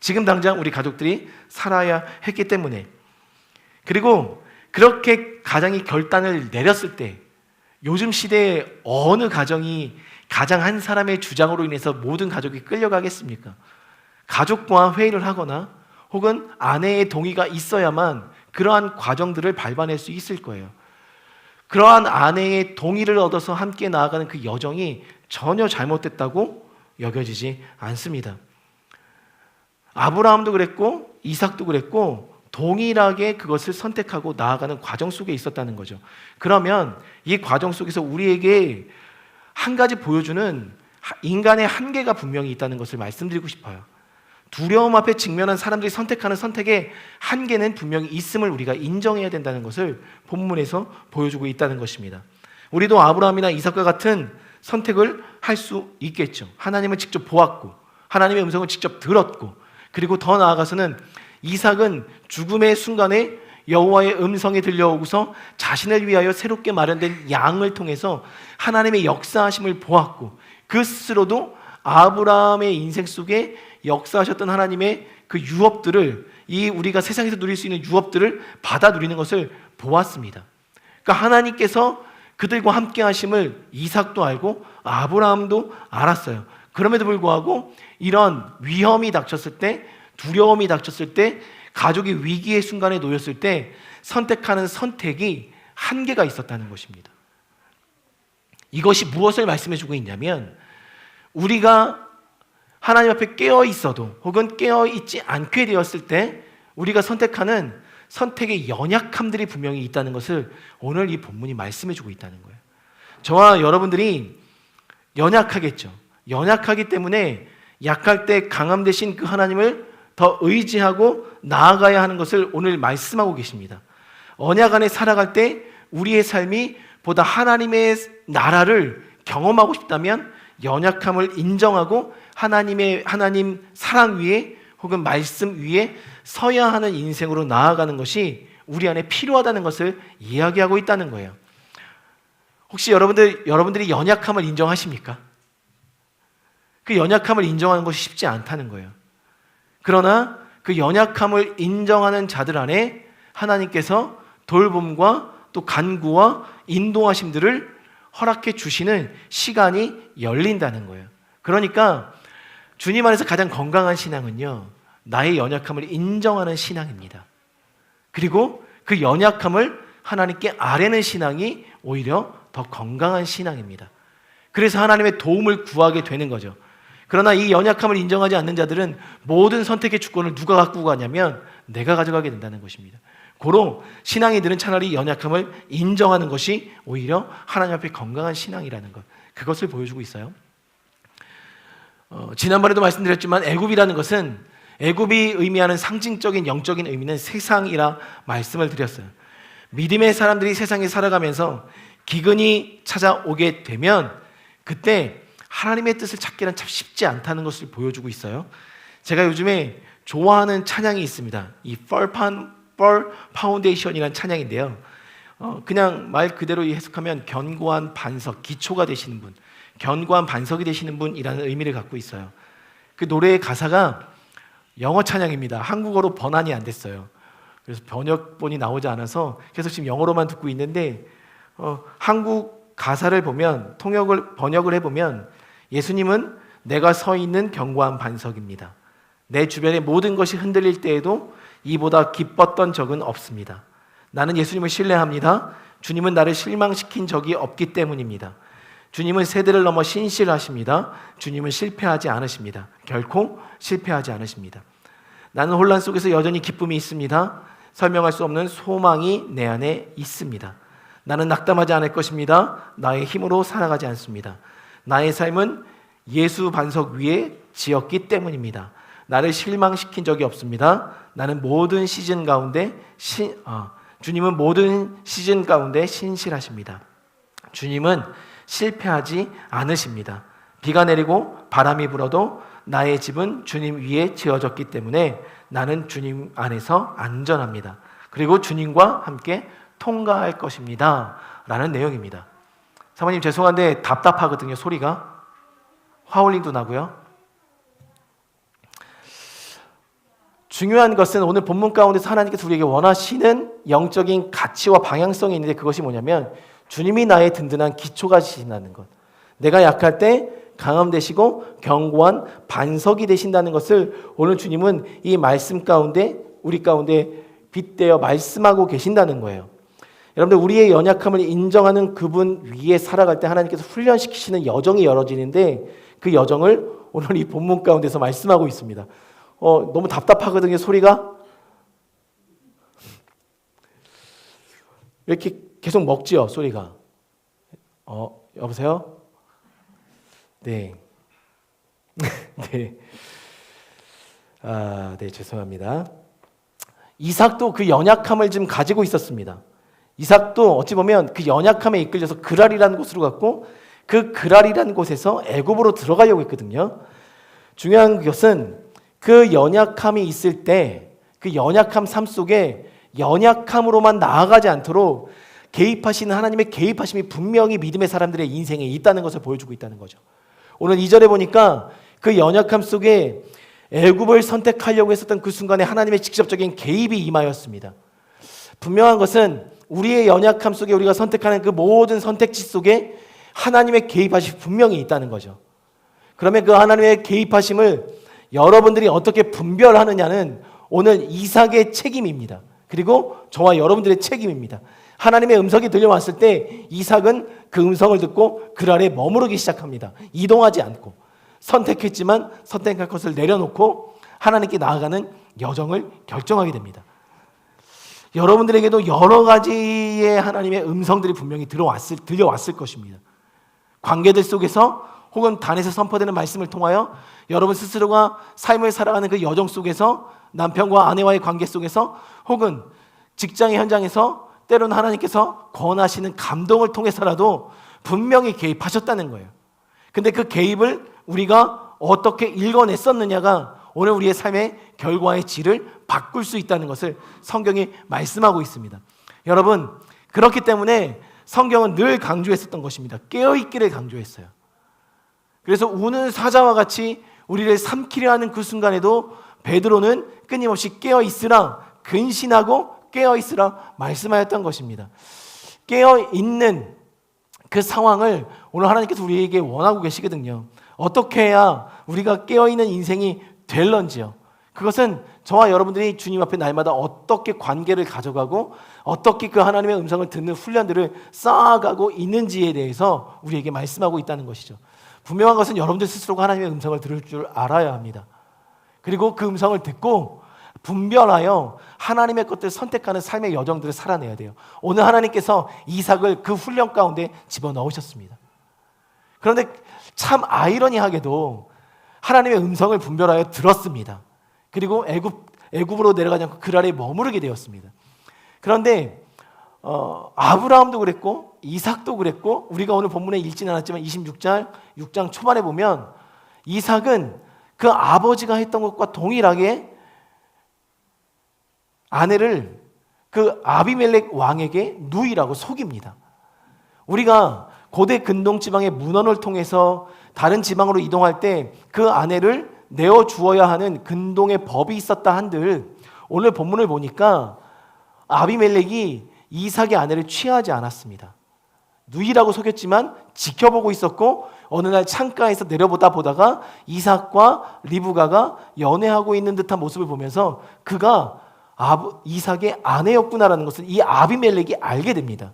Speaker 2: 지금 당장 우리 가족들이 살아야 했기 때문에. 그리고 그렇게 가장이 결단을 내렸을 때 요즘 시대에 어느 가정이 가장 한 사람의 주장으로 인해서 모든 가족이 끌려가겠습니까? 가족과 회의를 하거나 혹은 아내의 동의가 있어야만 그러한 과정들을 밟아낼 수 있을 거예요. 그러한 아내의 동의를 얻어서 함께 나아가는 그 여정이 전혀 잘못됐다고 여겨지지 않습니다. 아브라함도 그랬고 이삭도 그랬고 동일하게 그것을 선택하고 나아가는 과정 속에 있었다는 거죠. 그러면 이 과정 속에서 우리에게 한 가지 보여주는 인간의 한계가 분명히 있다는 것을 말씀드리고 싶어요. 두려움 앞에 직면한 사람들이 선택하는 선택의 한계는 분명히 있음을 우리가 인정해야 된다는 것을 본문에서 보여주고 있다는 것입니다. 우리도 아브라함이나 이삭과 같은 선택을 할 수 있겠죠. 하나님을 직접 보았고 하나님의 음성을 직접 들었고, 그리고 더 나아가서는 이삭은 죽음의 순간에 여호와의 음성이 들려오고서 자신을 위하여 새롭게 마련된 양을 통해서 하나님의 역사하심을 보았고, 그 스스로도 아브라함의 인생 속에 역사하셨던 하나님의 그 유업들을, 이 우리가 세상에서 누릴 수 있는 유업들을 받아 누리는 것을 보았습니다. 그러니까 하나님께서 그들과 함께 하심을 이삭도 알고 아브라함도 알았어요. 그럼에도 불구하고 이런 위험이 닥쳤을 때, 두려움이 닥쳤을 때, 가족이 위기의 순간에 놓였을 때 선택하는 선택이 한계가 있었다는 것입니다. 이것이 무엇을 말씀해주고 있냐면, 우리가 하나님 앞에 깨어 있어도 혹은 깨어 있지 않게 되었을 때 우리가 선택하는 선택의 연약함들이 분명히 있다는 것을 오늘 이 본문이 말씀해주고 있다는 거예요. 저와 여러분들이 연약하겠죠. 연약하기 때문에 약할 때 강함 되신 그 하나님을 더 의지하고 나아가야 하는 것을 오늘 말씀하고 계십니다. 언약 안에 살아갈 때 우리의 삶이 보다 하나님의 나라를 경험하고 싶다면 연약함을 인정하고 하나님 사랑 위에 혹은 말씀 위에 서야 하는 인생으로 나아가는 것이 우리 안에 필요하다는 것을 이야기하고 있다는 거예요. 혹시 여러분들이 연약함을 인정하십니까? 그 연약함을 인정하는 것이 쉽지 않다는 거예요. 그러나 그 연약함을 인정하는 자들 안에 하나님께서 돌봄과 또 간구와 인도하심들을 허락해 주시는 시간이 열린다는 거예요. 그러니까 주님 안에서 가장 건강한 신앙은요, 나의 연약함을 인정하는 신앙입니다. 그리고 그 연약함을 하나님께 아뢰는 신앙이 오히려 더 건강한 신앙입니다. 그래서 하나님의 도움을 구하게 되는 거죠. 그러나 이 연약함을 인정하지 않는 자들은 모든 선택의 주권을 누가 갖고 가냐면 내가 가져가게 된다는 것입니다. 고로 신앙이들은 차라리 연약함을 인정하는 것이 오히려 하나님 앞에 건강한 신앙이라는 것, 그것을 보여주고 있어요. 지난번에도 말씀드렸지만 애굽이라는 것은, 애굽이 의미하는 상징적인 영적인 의미는 세상이라 말씀을 드렸어요. 믿음의 사람들이 세상에 살아가면서 기근이 찾아오게 되면 그때 하나님의 뜻을 찾기는 참 쉽지 않다는 것을 보여주고 있어요. 제가 요즘에 좋아하는 찬양이 있습니다. 이 펄 파운데이션이라는 찬양인데요.
Speaker 3: 그냥 말 그대로 해석하면 견고한 반석, 기초가 되시는 분, 견고한 반석이 되시는 분이라는 의미를 갖고 있어요. 그 노래의 가사가 영어 찬양입니다. 한국어로 번안이 안 됐어요. 그래서 번역본이 나오지 않아서 계속 지금 영어로만 듣고 있는데 한국 가사를 보면 번역을 해보면 예수님은 내가 서 있는 견고한 반석입니다. 내 주변의 모든 것이 흔들릴 때에도 이보다 기뻤던 적은 없습니다. 나는 예수님을 신뢰합니다. 주님은 나를 실망시킨 적이 없기 때문입니다. 주님은 세대를 넘어 신실하십니다. 주님은 실패하지 않으십니다. 결코 실패하지 않으십니다. 나는 혼란 속에서 여전히 기쁨이 있습니다. 설명할 수 없는 소망이 내 안에 있습니다. 나는 낙담하지 않을 것입니다. 나의 힘으로 살아가지 않습니다. 나의 삶은 예수 반석 위에 지었기 때문입니다. 나를 실망시킨 적이 없습니다. 나는 모든 시즌 가운데 주님은 모든 시즌 가운데 신실하십니다. 주님은 실패하지 않으십니다. 비가 내리고 바람이 불어도 나의 집은 주님 위에 지어졌기 때문에 나는 주님 안에서 안전합니다. 그리고 주님과 함께 통과할 것입니다. 라는 내용입니다. 사모님 죄송한데 답답하거든요. 소리가 화울링도 나고요. 중요한 것은 오늘 본문 가운데서 하나님께서 우리에게 원하시는 영적인 가치와 방향성이 있는데 그것이 뭐냐면 주님이 나의 든든한 기초가 되신다는 것, 내가 약할 때 강함 되시고 견고한 반석이 되신다는 것을 오늘 주님은 이 말씀 가운데 우리 가운데 빗대어 말씀하고 계신다는 거예요. 여러분들 우리의 연약함을 인정하는 그분 위에 살아갈 때 하나님께서 훈련시키시는 여정이 열어지는데 그 여정을 오늘 이 본문 가운데서 말씀하고 있습니다. 너무 답답하거든요. 소리가 이렇게 계속 먹지요. 소리가 여보세요? 네. 네. 네, 죄송합니다. 이삭도 그 연약함을 좀 가지고 있었습니다. 이삭도 어찌 보면 그 연약함에 이끌려서 그랄이라는 곳으로 갔고 그 그랄이라는 곳에서 애굽으로 들어가려고 했거든요. 중요한 것은 그 연약함이 있을 때 그 연약함 삶 속에 연약함으로만 나아가지 않도록 개입하시는 하나님의 개입하심이 분명히 믿음의 사람들의 인생에 있다는 것을 보여주고 있다는 거죠. 오늘 2절에 보니까 그 연약함 속에 애굽을 선택하려고 했었던 그 순간에 하나님의 직접적인 개입이 임하였습니다. 분명한 것은 우리의 연약함 속에 우리가 선택하는 그 모든 선택지 속에 하나님의 개입하심이 분명히 있다는 거죠. 그러면 그 하나님의 개입하심을 여러분들이 어떻게 분별하느냐는 오늘 이삭의 책임입니다. 그리고 저와 여러분들의 책임입니다. 하나님의 음성이 들려왔을 때 이삭은 그 음성을 듣고 그 아래 머무르기 시작합니다. 이동하지 않고 선택했지만 선택할 것을 내려놓고 하나님께 나아가는 여정을 결정하게 됩니다. 여러분들에게도 여러 가지의 하나님의 음성들이 분명히 들려왔을 것입니다. 관계들 속에서 혹은 단에서 선포되는 말씀을 통하여 여러분 스스로가 삶을 살아가는 그 여정 속에서 남편과 아내와의 관계 속에서 혹은 직장의 현장에서 때로는 하나님께서 권하시는 감동을 통해서라도 분명히 개입하셨다는 거예요. 근데 그 개입을 우리가 어떻게 읽어냈었느냐가 오늘 우리의 삶의 결과의 질을 바꿀 수 있다는 것을 성경이 말씀하고 있습니다. 여러분, 그렇기 때문에 성경은 늘 강조했었던 것입니다. 깨어있기를 강조했어요. 그래서 우는 사자와 같이 우리를 삼키려 하는 그 순간에도 베드로는 끊임없이 깨어있으라, 근신하고 깨어있으라 말씀하였던 것입니다. 깨어있는 그 상황을 오늘 하나님께서 우리에게 원하고 계시거든요. 어떻게 해야 우리가 깨어있는 인생이 될런지요. 그것은 저와 여러분들이 주님 앞에 날마다 어떻게 관계를 가져가고 어떻게 그 하나님의 음성을 듣는 훈련들을 쌓아가고 있는지에 대해서 우리에게 말씀하고 있다는 것이죠. 분명한 것은 여러분들 스스로가 하나님의 음성을 들을 줄 알아야 합니다. 그리고 그 음성을 듣고 분별하여 하나님의 것들을 선택하는 삶의 여정들을 살아내야 돼요. 오늘 하나님께서 이삭을 그 훈련 가운데 집어넣으셨습니다. 그런데 참 아이러니하게도 하나님의 음성을 분별하여 들었습니다. 그리고 애굽으로 내려가지 않고 그 아래에 머무르게 되었습니다. 그런데 아브라함도 그랬고 이삭도 그랬고 우리가 오늘 본문에 읽지는 않았지만 26장 초반에 보면 이삭은 그 아버지가 했던 것과 동일하게 아내를 그 아비멜렉 왕에게 누이라고 속입니다. 우리가 고대 근동 지방의 문헌을 통해서 다른 지방으로 이동할 때 그 아내를 내어 주어야 하는 근동의 법이 있었다 한들 오늘 본문을 보니까 아비멜렉이 이삭의 아내를 취하지 않았습니다. 누이라고 속였지만 지켜보고 있었고 어느 날 창가에서 내려보다 보다가 이삭과 리브가가 연애하고 있는 듯한 모습을 보면서 그가 이삭의 아내였구나라는 것을 이 아비멜렉이 알게 됩니다.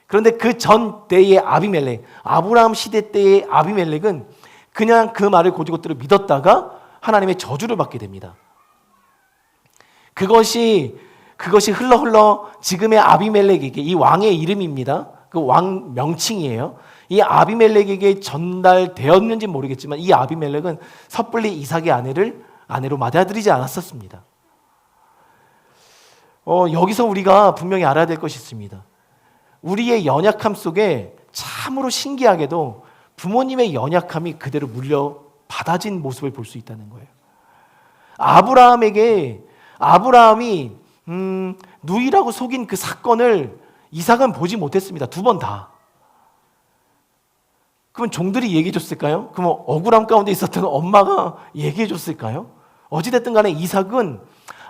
Speaker 3: 그런데 그 전 때의 아비멜렉, 아브라함 시대 때의 아비멜렉은 그냥 그 말을 곧이곧대로 믿었다가 하나님의 저주를 받게 됩니다. 그것이 흘러 지금의 아비멜렉에게, 이 왕의 이름입니다. 그 왕 명칭이에요. 이 아비멜렉에게 전달되었는지 모르겠지만 이 아비멜렉은 섣불리 이삭의 아내를 아내로 맞아들이지 않았었습니다. 여기서 우리가 분명히 알아야 될 것이 있습니다. 우리의 연약함 속에 참으로 신기하게도 부모님의 연약함이 그대로 물려받아진 모습을 볼 수 있다는 거예요. 아브라함이 누이라고 속인 그 사건을 이삭은 보지 못했습니다. 2번 다. 그러면 종들이 얘기해 줬을까요? 그러면 억울함 가운데 있었던 엄마가 얘기해 줬을까요? 어찌됐든 간에 이삭은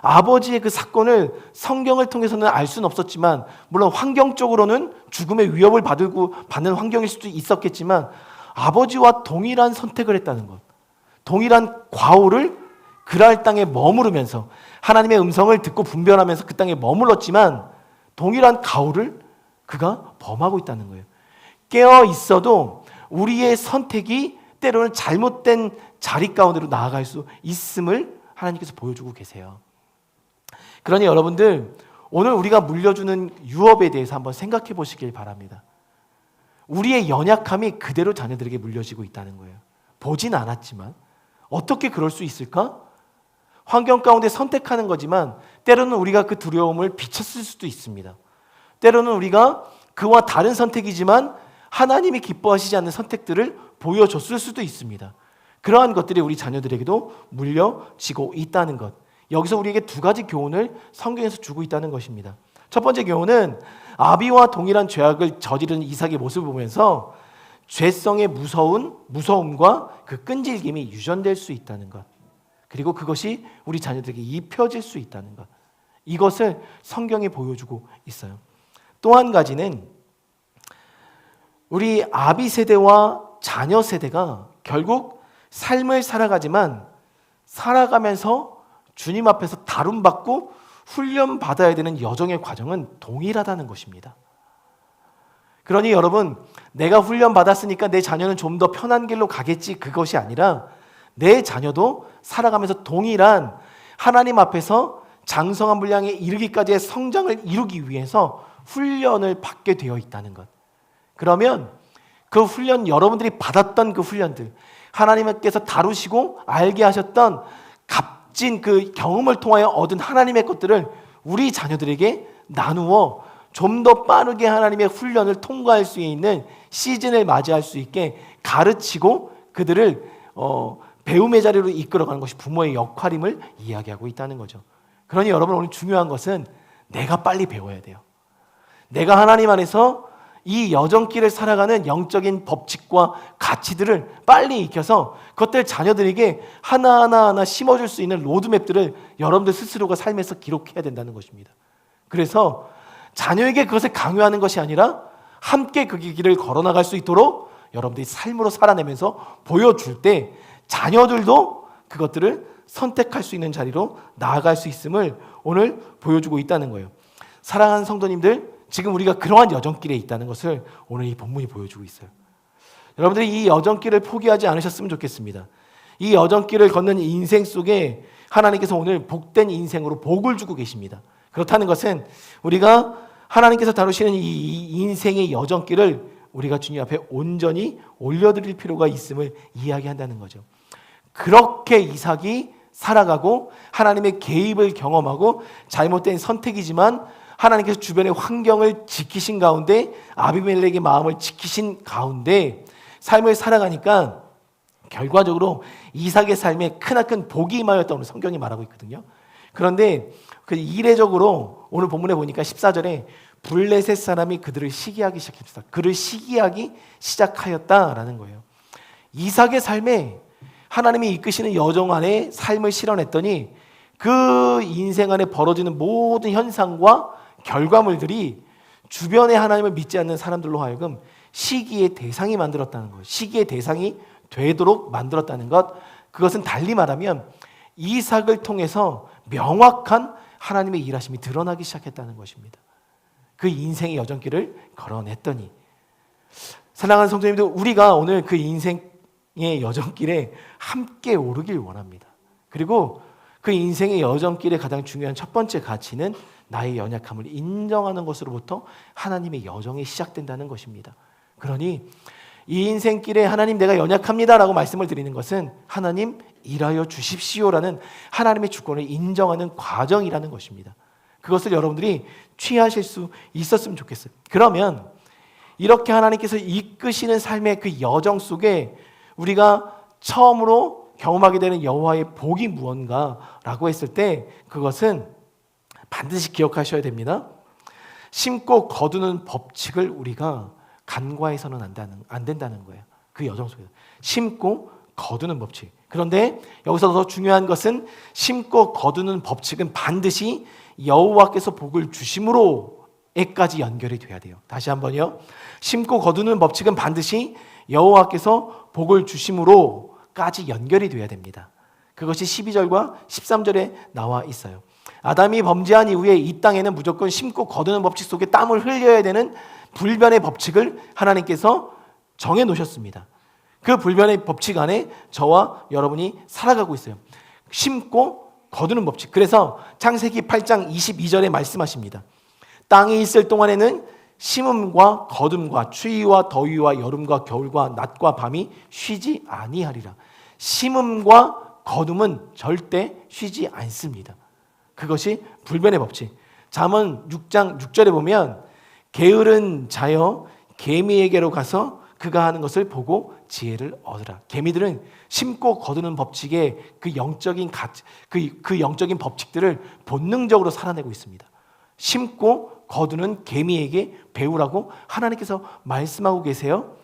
Speaker 3: 아버지의 그 사건을 성경을 통해서는 알 수는 없었지만 물론 환경적으로는 죽음의 위협을 받는 환경일 수도 있었겠지만 아버지와 동일한 선택을 했다는 것, 동일한 과오를 그랄 땅에 머무르면서 하나님의 음성을 듣고 분별하면서 그 땅에 머물렀지만 동일한 가오를 그가 범하고 있다는 거예요. 깨어 있어도 우리의 선택이 때로는 잘못된 자리 가운데로 나아갈 수 있음을 하나님께서 보여주고 계세요. 그러니 여러분들 오늘 우리가 물려주는 유업에 대해서 한번 생각해 보시길 바랍니다. 우리의 연약함이 그대로 자녀들에게 물려지고 있다는 거예요. 보진 않았지만 어떻게 그럴 수 있을까? 환경 가운데 선택하는 거지만 때로는 우리가 그 두려움을 비쳤을 수도 있습니다. 때로는 우리가 그와 다른 선택이지만 하나님이 기뻐하시지 않는 선택들을 보여줬을 수도 있습니다. 그러한 것들이 우리 자녀들에게도 물려지고 있다는 것. 여기서 우리에게 2가지 교훈을 성경에서 주고 있다는 것입니다. 첫 번째 교훈은 아비와 동일한 죄악을 저지르는 이삭의 모습을 보면서 죄성의 무서움과 그 끈질김이 유전될 수 있다는 것. 그리고 그것이 우리 자녀들에게 입혀질 수 있다는 것. 이것을 성경이 보여주고 있어요. 또 한 가지는 우리 아비 세대와 자녀 세대가 결국 삶을 살아가지만 살아가면서 주님 앞에서 다룸받고 훈련받아야 되는 여정의 과정은 동일하다는 것입니다. 그러니 여러분, 내가 훈련받았으니까 내 자녀는 좀 더 편한 길로 가겠지, 그것이 아니라 내 자녀도 살아가면서 동일한 하나님 앞에서 장성한 분량에 이르기까지의 성장을 이루기 위해서 훈련을 받게 되어 있다는 것. 그러면 그 훈련, 여러분들이 받았던 그 훈련들, 하나님께서 다루시고 알게 하셨던 값진 그 경험을 통하여 얻은 하나님의 것들을 우리 자녀들에게 나누어 좀 더 빠르게 하나님의 훈련을 통과할 수 있는 시즌을 맞이할 수 있게 가르치고 그들을 배움의 자리로 이끌어가는 것이 부모의 역할임을 이야기하고 있다는 거죠. 그러니 여러분, 오늘 중요한 것은 내가 빨리 배워야 돼요. 내가 하나님 안에서 이 여정길을 살아가는 영적인 법칙과 가치들을 빨리 익혀서 그것들 자녀들에게 하나하나 심어줄 수 있는 로드맵들을 여러분들 스스로가 삶에서 기록해야 된다는 것입니다. 그래서 자녀에게 그것을 강요하는 것이 아니라 함께 그 길을 걸어나갈 수 있도록 여러분들이 삶으로 살아내면서 보여줄 때 자녀들도 그것들을 선택할 수 있는 자리로 나아갈 수 있음을 오늘 보여주고 있다는 거예요. 사랑하는 성도님들, 지금 우리가 그러한 여정길에 있다는 것을 오늘 이 본문이 보여주고 있어요. 여러분들이 이 여정길을 포기하지 않으셨으면 좋겠습니다. 이 여정길을 걷는 인생 속에 하나님께서 오늘 복된 인생으로 복을 주고 계십니다. 그렇다는 것은 우리가 하나님께서 다루시는 이 인생의 여정길을 우리가 주님 앞에 온전히 올려드릴 필요가 있음을 이야기한다는 거죠. 그렇게 이삭이 살아가고 하나님의 개입을 경험하고 잘못된 선택이지만 하나님께서 주변의 환경을 지키신 가운데 아비멜렉의 마음을 지키신 가운데 삶을 살아가니까 결과적으로 이삭의 삶에 크나큰 복이 임하였다고 성경이 말하고 있거든요. 그런데 그 이례적으로 오늘 본문에 보니까 14절에 블레셋 사람이 그들을 시기하기 시작했다. 그를 시기하기 시작하였다라는 거예요. 이삭의 삶에 하나님이 이끄시는 여정 안에 삶을 실현했더니 그 인생 안에 벌어지는 모든 현상과 결과물들이 주변에 하나님을 믿지 않는 사람들로 하여금 시기의 대상이 만들었다는 거예요. 시기의 대상이 되도록 만들었다는 것. 그것은 달리 말하면 이삭을 통해서 명확한 하나님의 일하심이 드러나기 시작했다는 것입니다. 그 인생의 여정길을 걸어냈더니, 사랑하는 성도님들, 우리가 오늘 그 인생의 여정길에 함께 오르길 원합니다. 그리고 그 인생의 여정길의 가장 중요한 첫 번째 가치는 나의 연약함을 인정하는 것으로부터 하나님의 여정이 시작된다는 것입니다. 그러니 이 인생길에 하나님 내가 연약합니다라고 말씀을 드리는 것은 하나님 일하여 주십시오라는 하나님의 주권을 인정하는 과정이라는 것입니다. 그것을 여러분들이 취하실 수 있었으면 좋겠어요. 그러면 이렇게 하나님께서 이끄시는 삶의 그 여정 속에 우리가 처음으로 경험하게 되는 여호와의 복이 무언가라고 했을 때 그것은 반드시 기억하셔야 됩니다. 심고 거두는 법칙을 우리가 간과해서는 안 된다는 거예요. 그 여정 속에서 심고 거두는 법칙. 그런데 여기서 더 중요한 것은 심고 거두는 법칙은 반드시 여호와께서 복을 주심으로에까지 연결이 돼야 돼요. 다시 한번요. 심고 거두는 법칙은 반드시 여호와께서 복을 주심으로까지 연결이 돼야 됩니다. 그것이 12절과 13절에 나와 있어요. 아담이 범죄한 이후에 이 땅에는 무조건 심고 거두는 법칙 속에 땀을 흘려야 되는 불변의 법칙을 하나님께서 정해 놓으셨습니다. 그 불변의 법칙 안에 저와 여러분이 살아가고 있어요. 심고 거두는 법칙. 그래서 창세기 8장 22절에 말씀하십니다. 땅에 있을 동안에는 심음과 거둠과 추위와 더위와 여름과 겨울과 낮과 밤이 쉬지 아니하리라. 심음과 거둠은 절대 쉬지 않습니다. 그것이 불변의 법칙. 잠언 6장 6절에 보면 게으른 자여 개미에게로 가서 그가 하는 것을 보고 지혜를 얻으라. 개미들은 심고 거두는 법칙의 그 영적인 법칙들을 본능적으로 살아내고 있습니다. 심고 거두는 개미에게 배우라고 하나님께서 말씀하고 계세요.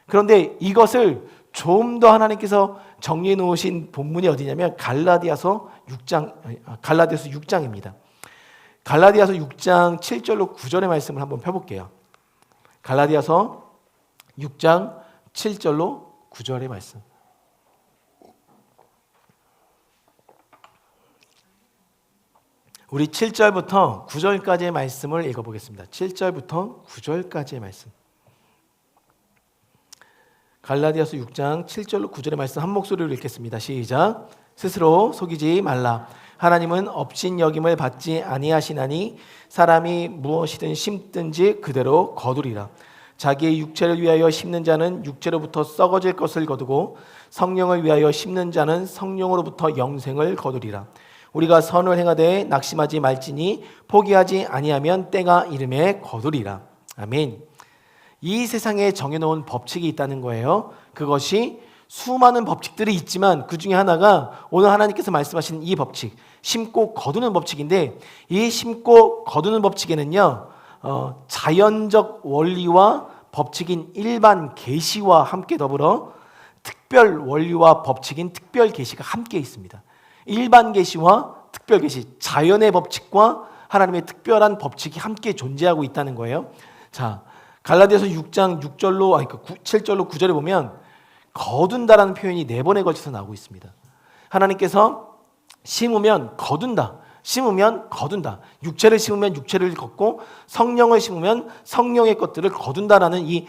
Speaker 3: 그런데 이것을 좀 더 하나님께서 정리해 놓으신 본문이 어디냐면 갈라디아서 6장입니다. 갈라디아서 6장 7절로 9절의 말씀을 한번 펴볼게요. 갈라디아서 6장 7절로 9절의 말씀. 우리 7절부터 9절까지의 말씀을 읽어보겠습니다. 7절부터 9절까지의 말씀. 갈라디아서 6장 7절로 9절의 말씀 한 목소리로 읽겠습니다. 시작. 스스로 속이지 말라. 하나님은 업신 여김을 받지 아니하시나니 사람이 무엇이든 심든지 그대로 거두리라. 자기의 육체를 위하여 심는 자는 육체로부터 썩어질 것을 거두고 성령을 위하여 심는 자는 성령으로부터 영생을 거두리라. 우리가 선을 행하되 낙심하지 말지니 포기하지 아니하면 때가 이름에 거두리라. 아멘. 이 세상에 정해놓은 법칙이 있다는 거예요. 그것이 수많은 법칙들이 있지만 그 중에 하나가 오늘 하나님께서 말씀하신 이 법칙, 심고 거두는 법칙인데, 이 심고 거두는 법칙에는요 자연적 원리와 법칙인 일반 계시와 함께 더불어 특별 원리와 법칙인 특별 계시가 함께 있습니다. 일반 계시와 특별 계시, 자연의 법칙과 하나님의 특별한 법칙이 함께 존재하고 있다는 거예요. 자, 갈라디아서 6장 7절로 9절에 보면 거둔다라는 표현이 4번에 걸쳐서 나오고 있습니다. 하나님께서 심으면 거둔다, 심으면 거둔다. 육체를 심으면 육체를 걷고 성령을 심으면 성령의 것들을 거둔다라는 이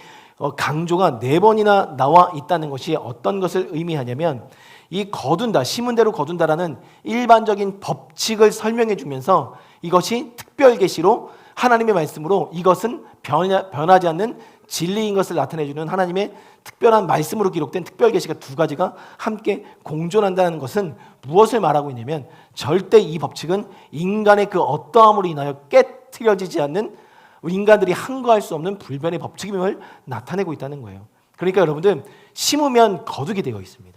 Speaker 3: 강조가 4번이나 나와 있다는 것이 어떤 것을 의미하냐면, 이 거둔다, 심은 대로 거둔다라는 일반적인 법칙을 설명해 주면서 이것이 특별 계시로 하나님의 말씀으로 이것은 변하지 않는 진리인 것을 나타내 주는 하나님의 특별한 말씀으로 기록된 특별 계시가 2가지가 함께 공존한다는 것은 무엇을 말하고 있냐면, 절대 이 법칙은 인간의 그 어떠함으로 인하여 깨트려지지 않는, 인간들이 항거할 수 없는 불변의 법칙임을 나타내고 있다는 거예요. 그러니까 여러분들, 심으면 거두게 되어 있습니다.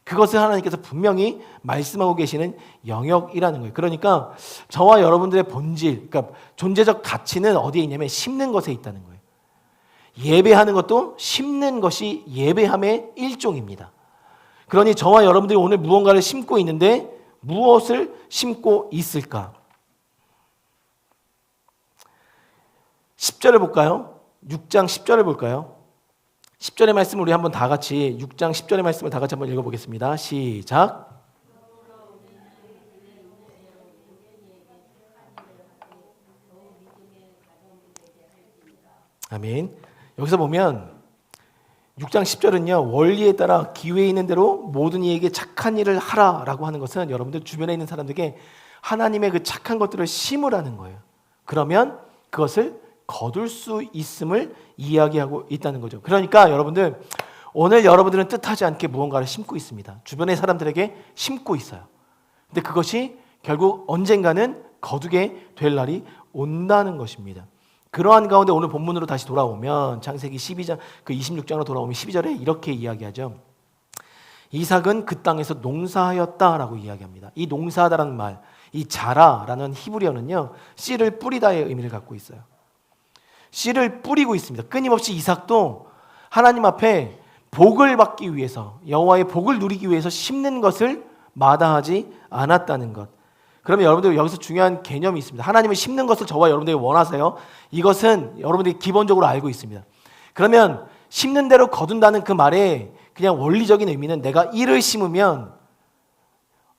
Speaker 3: 그것을 하나님께서 분명히 말씀하고 계시는 영역이라는 거예요. 그러니까 저와 여러분들의 본질, 그러니까 존재적 가치는 어디에 있냐면 심는 것에 있다는 거예요. 예배하는 것도 심는 것이 예배함의 일종입니다. 그러니 저와 여러분들이 오늘 무언가를 심고 있는데 무엇을 심고 있을까? 10절을 볼까요? 6장 10절을 볼까요? 10절의 말씀을 우리 한번 다 같이 6장 10절의 말씀을 다 같이 한번 읽어보겠습니다. 시작. 아멘. 여기서 보면 6장 10절은요. 원리에 따라 기회에 있는 대로 모든 이에게 착한 일을 하라라고 하는 것은 여러분들 주변에 있는 사람들에게 하나님의 그 착한 것들을 심으라는 거예요. 그러면 그것을 거둘 수 있음을 이야기하고 있다는 거죠. 그러니까 여러분들 오늘 여러분들은 뜻하지 않게 무언가를 심고 있습니다. 주변의 사람들에게 심고 있어요. 근데 그것이 결국 언젠가는 거두게 될 날이 온다는 것입니다. 그러한 가운데 오늘 본문으로 다시 돌아오면 창세기 12장 그 26장으로 돌아오면 12절에 이렇게 이야기하죠. 이삭은 그 땅에서 농사하였다라고 이야기합니다. 이 농사하다라는 말, 이 자라라는 히브리어는요, 씨를 뿌리다의 의미를 갖고 있어요. 씨를 뿌리고 있습니다. 끊임없이 이삭도 하나님 앞에 복을 받기 위해서, 여호와의 복을 누리기 위해서 심는 것을 마다하지 않았다는 것. 그러면 여러분들 여기서 중요한 개념이 있습니다. 하나님을 심는 것을 저와 여러분들이 원하세요? 이것은 여러분들이 기본적으로 알고 있습니다. 그러면 심는 대로 거둔다는 그 말의 그냥 원리적인 의미는 내가 이를 심으면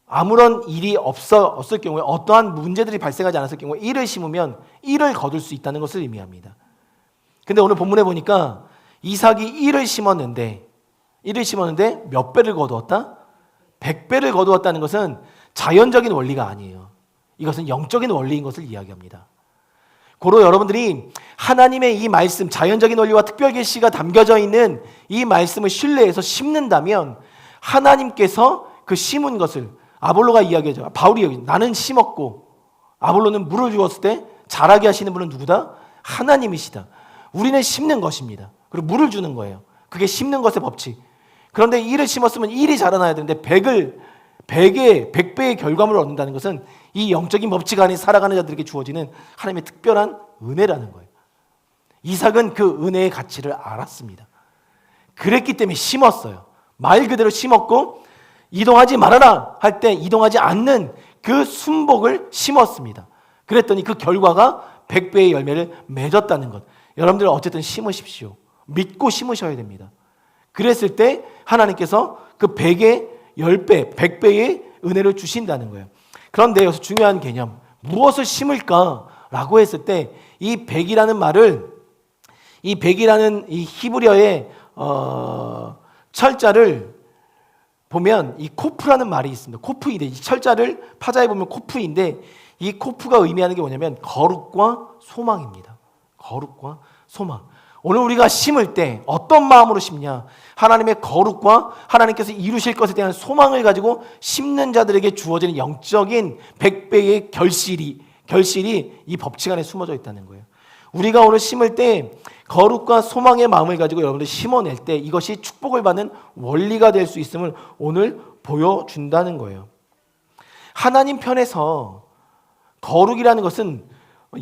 Speaker 3: 아무런 일이 없을 경우에, 어떠한 문제들이 발생하지 않았을 경우에 이를 심으면 이를 거둘 수 있다는 것을 의미합니다. 근데 오늘 본문에 보니까 이삭이 이를 심었는데 몇 배를 거두었다? 100배를 거두었다는 것은 자연적인 원리가 아니에요. 이것은 영적인 원리인 것을 이야기합니다. 고로 여러분들이 하나님의 이 말씀, 자연적인 원리와 특별 계시가 담겨져 있는 이 말씀을 신뢰해서 심는다면 하나님께서 그 심은 것을, 아볼로가 이야기하죠. 바울이 여기 나는 심었고 아볼로는 물을 주었을 때 자라게 하시는 분은 누구다? 하나님이시다. 우리는 심는 것입니다. 그리고 물을 주는 거예요. 그게 심는 것의 법칙. 그런데 1을 심었으면 1이 자라나야 되는데 100배의 결과물을 얻는다는 것은 이 영적인 법칙 안에 살아가는 자들에게 주어지는 하나님의 특별한 은혜라는 거예요. 이삭은 그 은혜의 가치를 알았습니다. 그랬기 때문에 심었어요. 말 그대로 심었고 이동하지 말아라 할 때 이동하지 않는 그 순복을 심었습니다. 그랬더니 그 결과가 100배의 열매를 맺었다는 것. 여러분들 어쨌든 심으십시오. 믿고 심으셔야 됩니다. 그랬을 때 하나님께서 그 100의 10배, 100배의 은혜를 주신다는 거예요. 그런데 여기서 중요한 개념, 무엇을 심을까라고 했을 때 이 100이라는 말을, 이 100이라는 이 히브리어의 철자를 보면 이 코프라는 말이 있습니다. 코프인데 이 철자를 파자에 보면 코프인데 이 코프가 의미하는 게 뭐냐면 거룩과 소망입니다. 거룩과 소망. 오늘 우리가 심을 때 어떤 마음으로 심냐? 하나님의 거룩과 하나님께서 이루실 것에 대한 소망을 가지고 심는 자들에게 주어지는 영적인 100배의 결실이 이 법칙 안에 숨어져 있다는 거예요. 우리가 오늘 심을 때 거룩과 소망의 마음을 가지고 여러분들 심어낼 때 이것이 축복을 받는 원리가 될 수 있음을 오늘 보여준다는 거예요. 하나님 편에서 거룩이라는 것은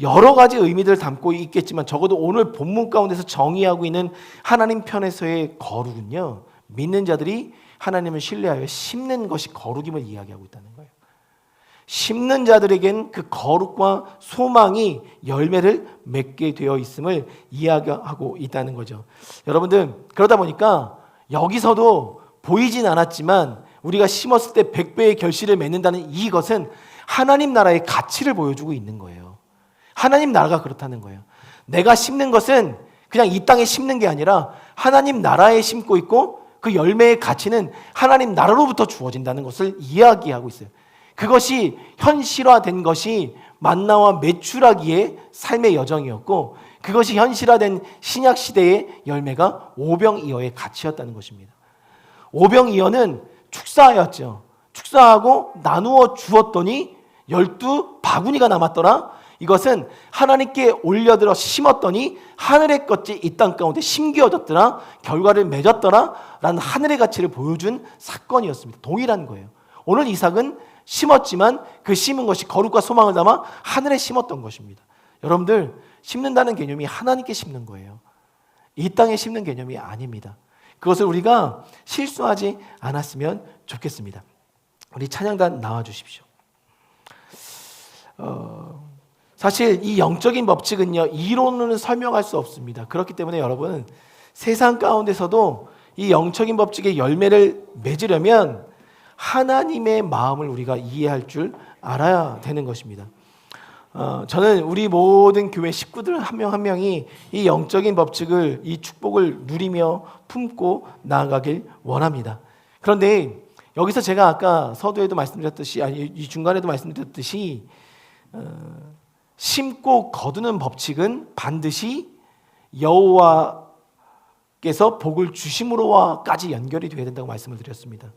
Speaker 3: 여러 가지 의미들을 담고 있겠지만 적어도 오늘 본문 가운데서 정의하고 있는 하나님 편에서의 거룩은요, 믿는 자들이 하나님을 신뢰하여 심는 것이 거룩임을 이야기하고 있다는 거예요. 심는 자들에겐 그 거룩과 소망이 열매를 맺게 되어 있음을 이야기하고 있다는 거죠. 여러분들, 그러다 보니까 여기서도 보이진 않았지만 우리가 심었을 때 100배의 결실을 맺는다는 이것은 하나님 나라의 가치를 보여주고 있는 거예요. 하나님 나라가 그렇다는 거예요. 내가 심는 것은 그냥 이 땅에 심는 게 아니라 하나님 나라에 심고 있고 그 열매의 가치는 하나님 나라로부터 주어진다는 것을 이야기하고 있어요. 그것이 현실화된 것이 만나와 메추라기의 삶의 여정이었고 그것이 현실화된 신약 시대의 열매가 오병이어의 가치였다는 것입니다. 오병이어는 축사하였죠. 축사하고 나누어 주었더니 12바구니가 남았더라. 이것은 하나님께 올려들어 심었더니 하늘의 것이 이 땅 가운데 심기어졌더라, 결과를 맺었더라 라는 하늘의 가치를 보여준 사건이었습니다. 동일한 거예요. 오늘 이삭은 심었지만 그 심은 것이 거룩과 소망을 담아 하늘에 심었던 것입니다. 여러분들, 심는다는 개념이 하나님께 심는 거예요. 이 땅에 심는 개념이 아닙니다. 그것을 우리가 실수하지 않았으면 좋겠습니다. 우리 찬양단 나와 주십시오. 사실 이 영적인 법칙은요, 이론으로는 설명할 수 없습니다. 그렇기 때문에 여러분, 세상 가운데서도 이 영적인 법칙의 열매를 맺으려면 하나님의 마음을 우리가 이해할 줄 알아야 되는 것입니다. 저는 우리 모든 교회 식구들 한 명 한 명이 이 영적인 법칙을, 이 축복을 누리며 품고 나아가길 원합니다. 그런데 여기서 제가 아까 서두에도 말씀드렸듯이, 아니 이 중간에도 말씀드렸듯이, 심고 거두는 법칙은 반드시 여호와께서 복을 주심으로와까지 연결이 되어야 된다고 말씀을 드렸습니다.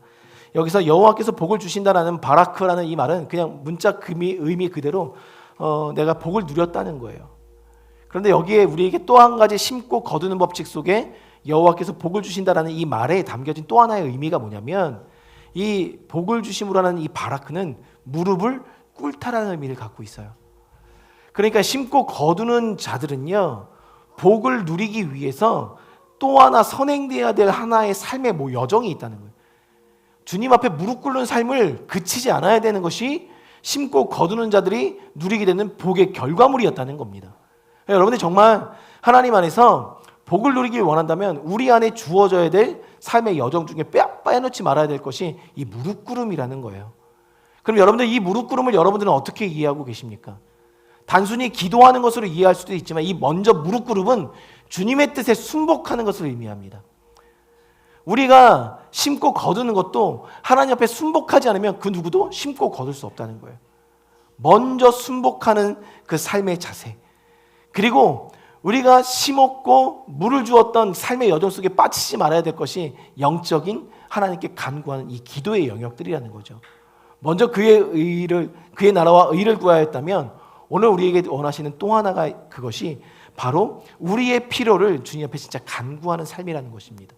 Speaker 3: 여기서 여호와께서 복을 주신다라는 바라크라는 이 말은 그냥 문자 의미 그대로 내가 복을 누렸다는 거예요. 그런데 여기에 우리에게 또 한 가지 심고 거두는 법칙 속에 여호와께서 복을 주신다라는 이 말에 담겨진 또 하나의 의미가 뭐냐면, 이 복을 주심으로라는 이 바라크는 무릎을 꿇다라는 의미를 갖고 있어요. 그러니까 심고 거두는 자들은요, 복을 누리기 위해서 또 하나 선행되어야 될 하나의 삶의 여정이 있다는 거예요. 주님 앞에 무릎 꿇는 삶을 그치지 않아야 되는 것이 심고 거두는 자들이 누리게 되는 복의 결과물이었다는 겁니다. 여러분들 정말 하나님 안에서 복을 누리길 원한다면 우리 안에 주어져야 될 삶의 여정 중에 빼놓지 말아야 될 것이 이 무릎 꿇음이라는 거예요. 그럼 여러분들, 이 무릎 꿇음을 여러분들은 어떻게 이해하고 계십니까? 단순히 기도하는 것으로 이해할 수도 있지만, 이 먼저 무릎 꿇음은 주님의 뜻에 순복하는 것을 의미합니다. 우리가 심고 거두는 것도 하나님 앞에 순복하지 않으면 그 누구도 심고 거둘 수 없다는 거예요. 먼저 순복하는 그 삶의 자세, 그리고 우리가 심었고 물을 주었던 삶의 여정 속에 빠지지 말아야 될 것이 영적인 하나님께 간구하는 이 기도의 영역들이라는 거죠. 먼저 그의 나라와 의를 구하야 했다면 오늘 우리에게 원하시는 또 하나가, 그것이 바로 우리의 필요를 주님 앞에 진짜 간구하는 삶이라는 것입니다.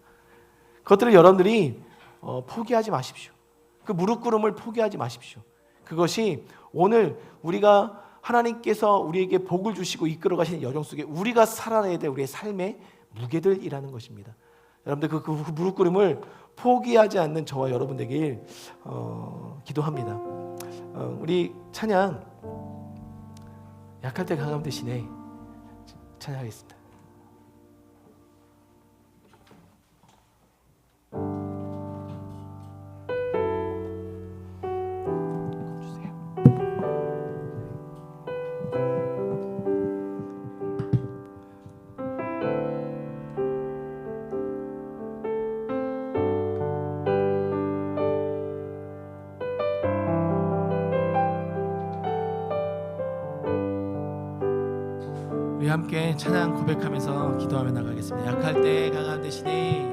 Speaker 3: 그것들을 여러분들이 포기하지 마십시오. 그 무릎 꿇음을 포기하지 마십시오. 그것이 오늘 우리가 하나님께서 우리에게 복을 주시고 이끌어 가시는 여정 속에 우리가 살아내야 될 우리의 삶의 무게들이라는 것입니다. 여러분들 그 무릎 꿇음을 포기하지 않는 저와 여러분 되길 기도합니다. 우리 찬양, 약할 때 강함 대신에 찬양하겠습니다.
Speaker 2: 우리 함께 찬양 고백하면서 기도하며 나가겠습니다. 약할 때 강함 대신에,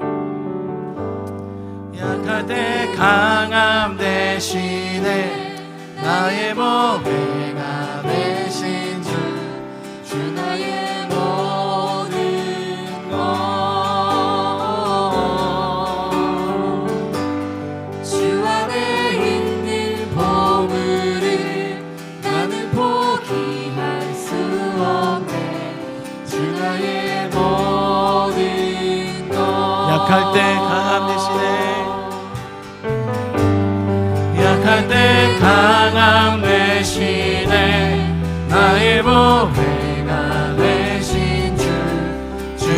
Speaker 2: 약할 때 강함 대신에 나의 보배가 되신 주 나의 모든 것,
Speaker 1: 주 안에 있는 보물을 나는 포기할 수 없네. 주 나의 모든 것.
Speaker 2: 약할 때 강함 대신에, 약할 때 강함 대신에 나의 보배가 되신 주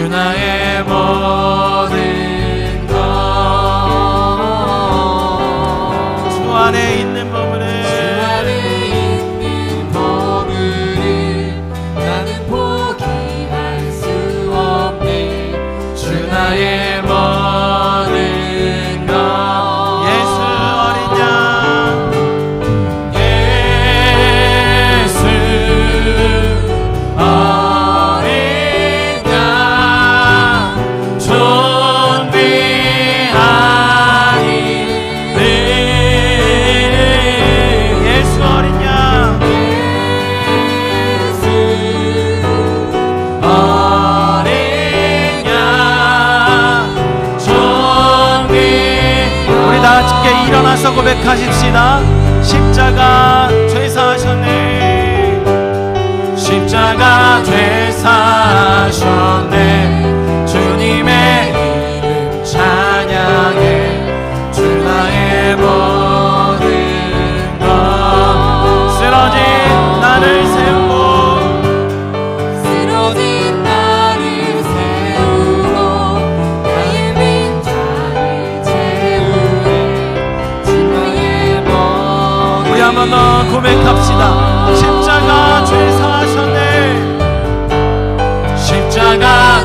Speaker 2: 나의 모든 것, 주 안에 있는 보물을,
Speaker 1: 주 안에 있는 보물을 나는 포기할 수 없네.
Speaker 2: 주 나의 모든 것. 예수 어린 양, 예수 어린 양, 고백하십시다. 십자가 죄사하셨네. 십자가 죄사하셨네. 주님의 이름 찬양해. 주 나의 모든 것. 쓰러진 나를 세우고
Speaker 1: 쓰러진 나를 세우고 나의 빈자리 채우네. 주 나의 모든
Speaker 2: 우리 한 번 더 고백합시다. 십자가 죄사하셨네. 십자가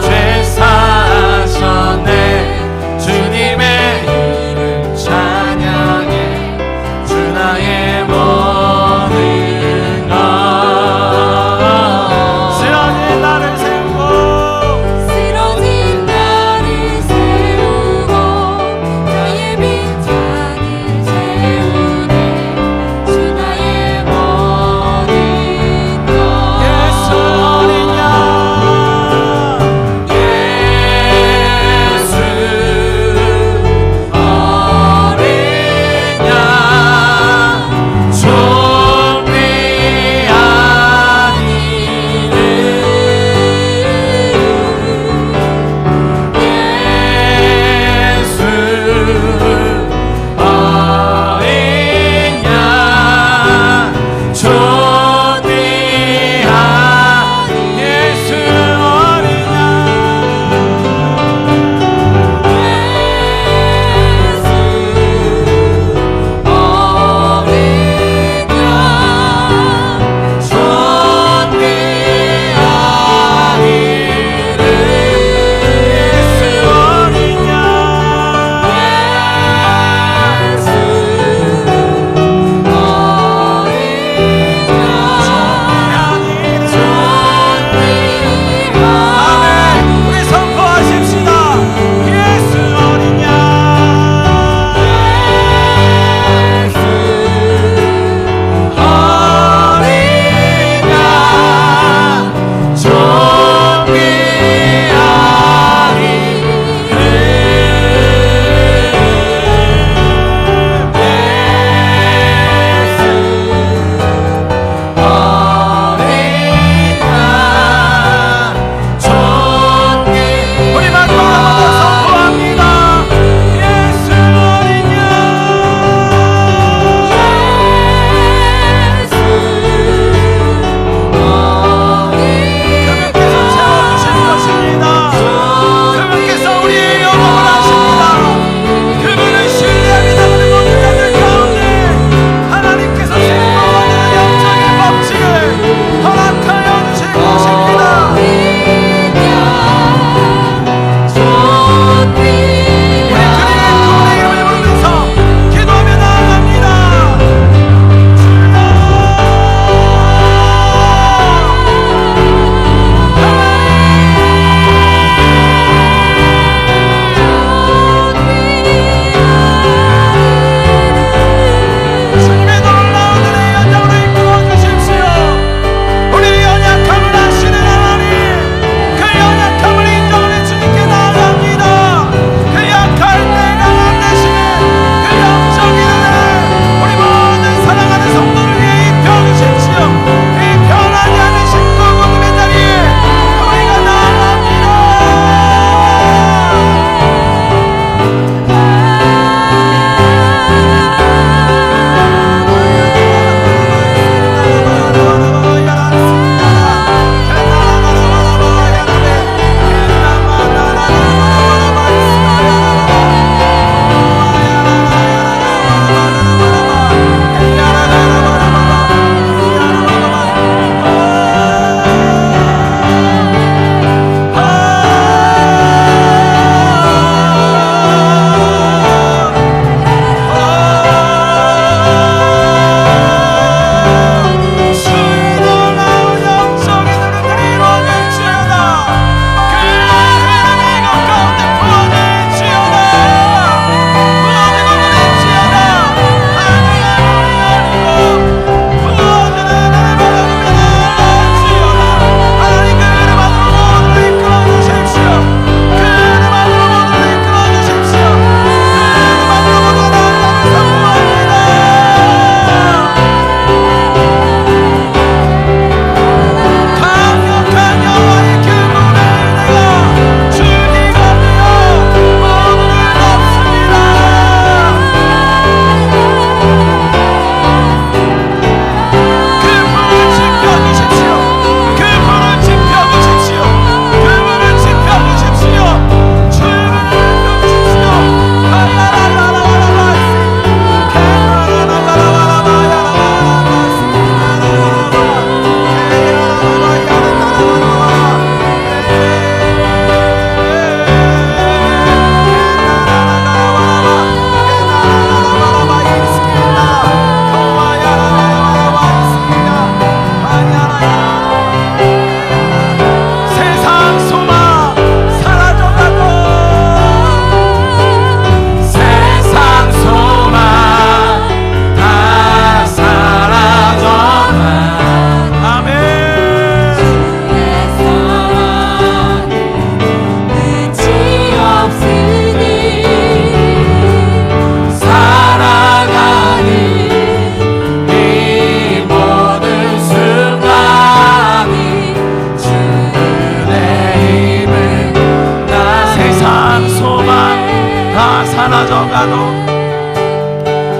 Speaker 2: 다 사라져가도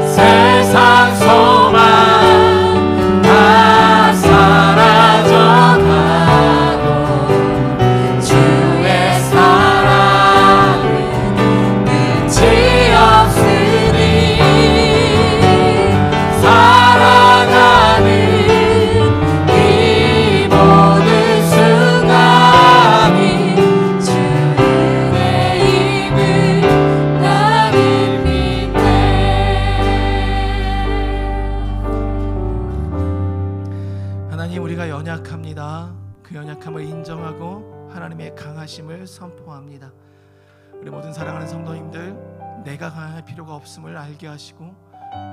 Speaker 1: 세상 소망 다 사라져가도 주의 사랑은 끝이 없으니 살아가는 이 모든 순간이 주의 힘을 나를 믿네.
Speaker 2: 하나님, 우리가 연약합니다. 그 연약함을 인정하고 하나님의 강하심을 선포합니다. 우리 모든 사랑하는 성도님들, 내가 강할 필요가 없음을 알게 하시고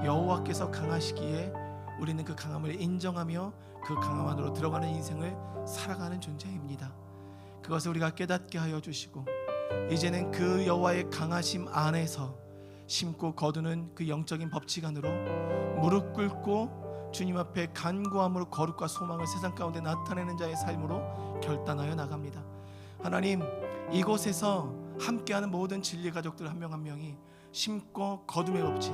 Speaker 2: 여호와께서 강하시기에 우리는 그 강함을 인정하며 그 강함 안으로 들어가는 인생을 살아가는 존재입니다. 그것을 우리가 깨닫게 하여 주시고 이제는 그 여호와의 강하심 안에서 심고 거두는 그 영적인 법칙 안으로 무릎 꿇고 주님 앞에 간구함으로 거룩과 소망을 세상 가운데 나타내는 자의 삶으로 결단하여 나갑니다. 하나님, 이곳에서 함께하는 모든 진리 가족들 한 명 한 명이 심고 거둠의 법칙,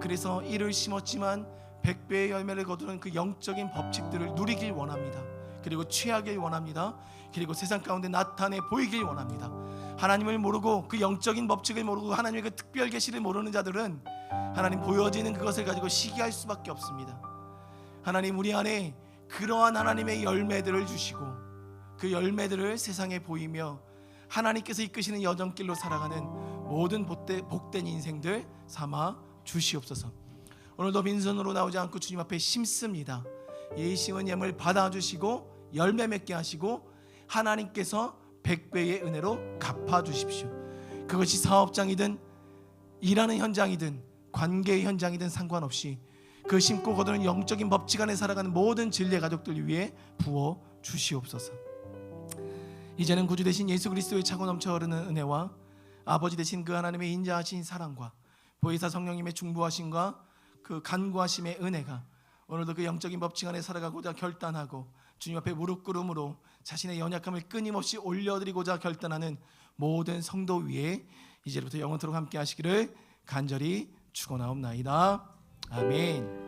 Speaker 2: 그래서 이를 심었지만 100배의 열매를 거두는 그 영적인 법칙들을 누리길 원합니다. 그리고 취하길 원합니다. 그리고 세상 가운데 나타내 보이길 원합니다. 하나님을 모르고 그 영적인 법칙을 모르고 하나님의 그 특별 계시를 모르는 자들은 하나님 보여지는 그것을 가지고 시기할 수밖에 없습니다. 하나님, 우리 안에 그러한 하나님의 열매들을 주시고 그 열매들을 세상에 보이며 하나님께서 이끄시는 여정길로 살아가는 모든 복된 인생들 삼아 주시옵소서. 오늘도 빈손으로 나오지 않고 주님 앞에 심습니다. 이 심은 예물 받아주시고 열매 맺게 하시고 하나님께서 100배의 은혜로 갚아주십시오. 그것이 사업장이든 일하는 현장이든 관계의 현장이든 상관없이 그 심고 거두는 영적인 법칙 안에 살아가는 모든 진리의 가족들 위해 부어 주시옵소서. 이제는 구주 되신 예수 그리스도의 차고 넘쳐 흐르는 은혜와 아버지 되신 그 하나님의 인자하신 사랑과 보혜사 성령님의 중보하심과 그 간구하심의 은혜가 오늘도 그 영적인 법칙 안에 살아가고자 결단하고 주님 앞에 무릎 꿇음으로 자신의 연약함을 끊임없이 올려드리고자 결단하는 모든 성도 위에 이제부터 영원토록 함께 하시기를 간절히 축원하옵나이다. 아멘.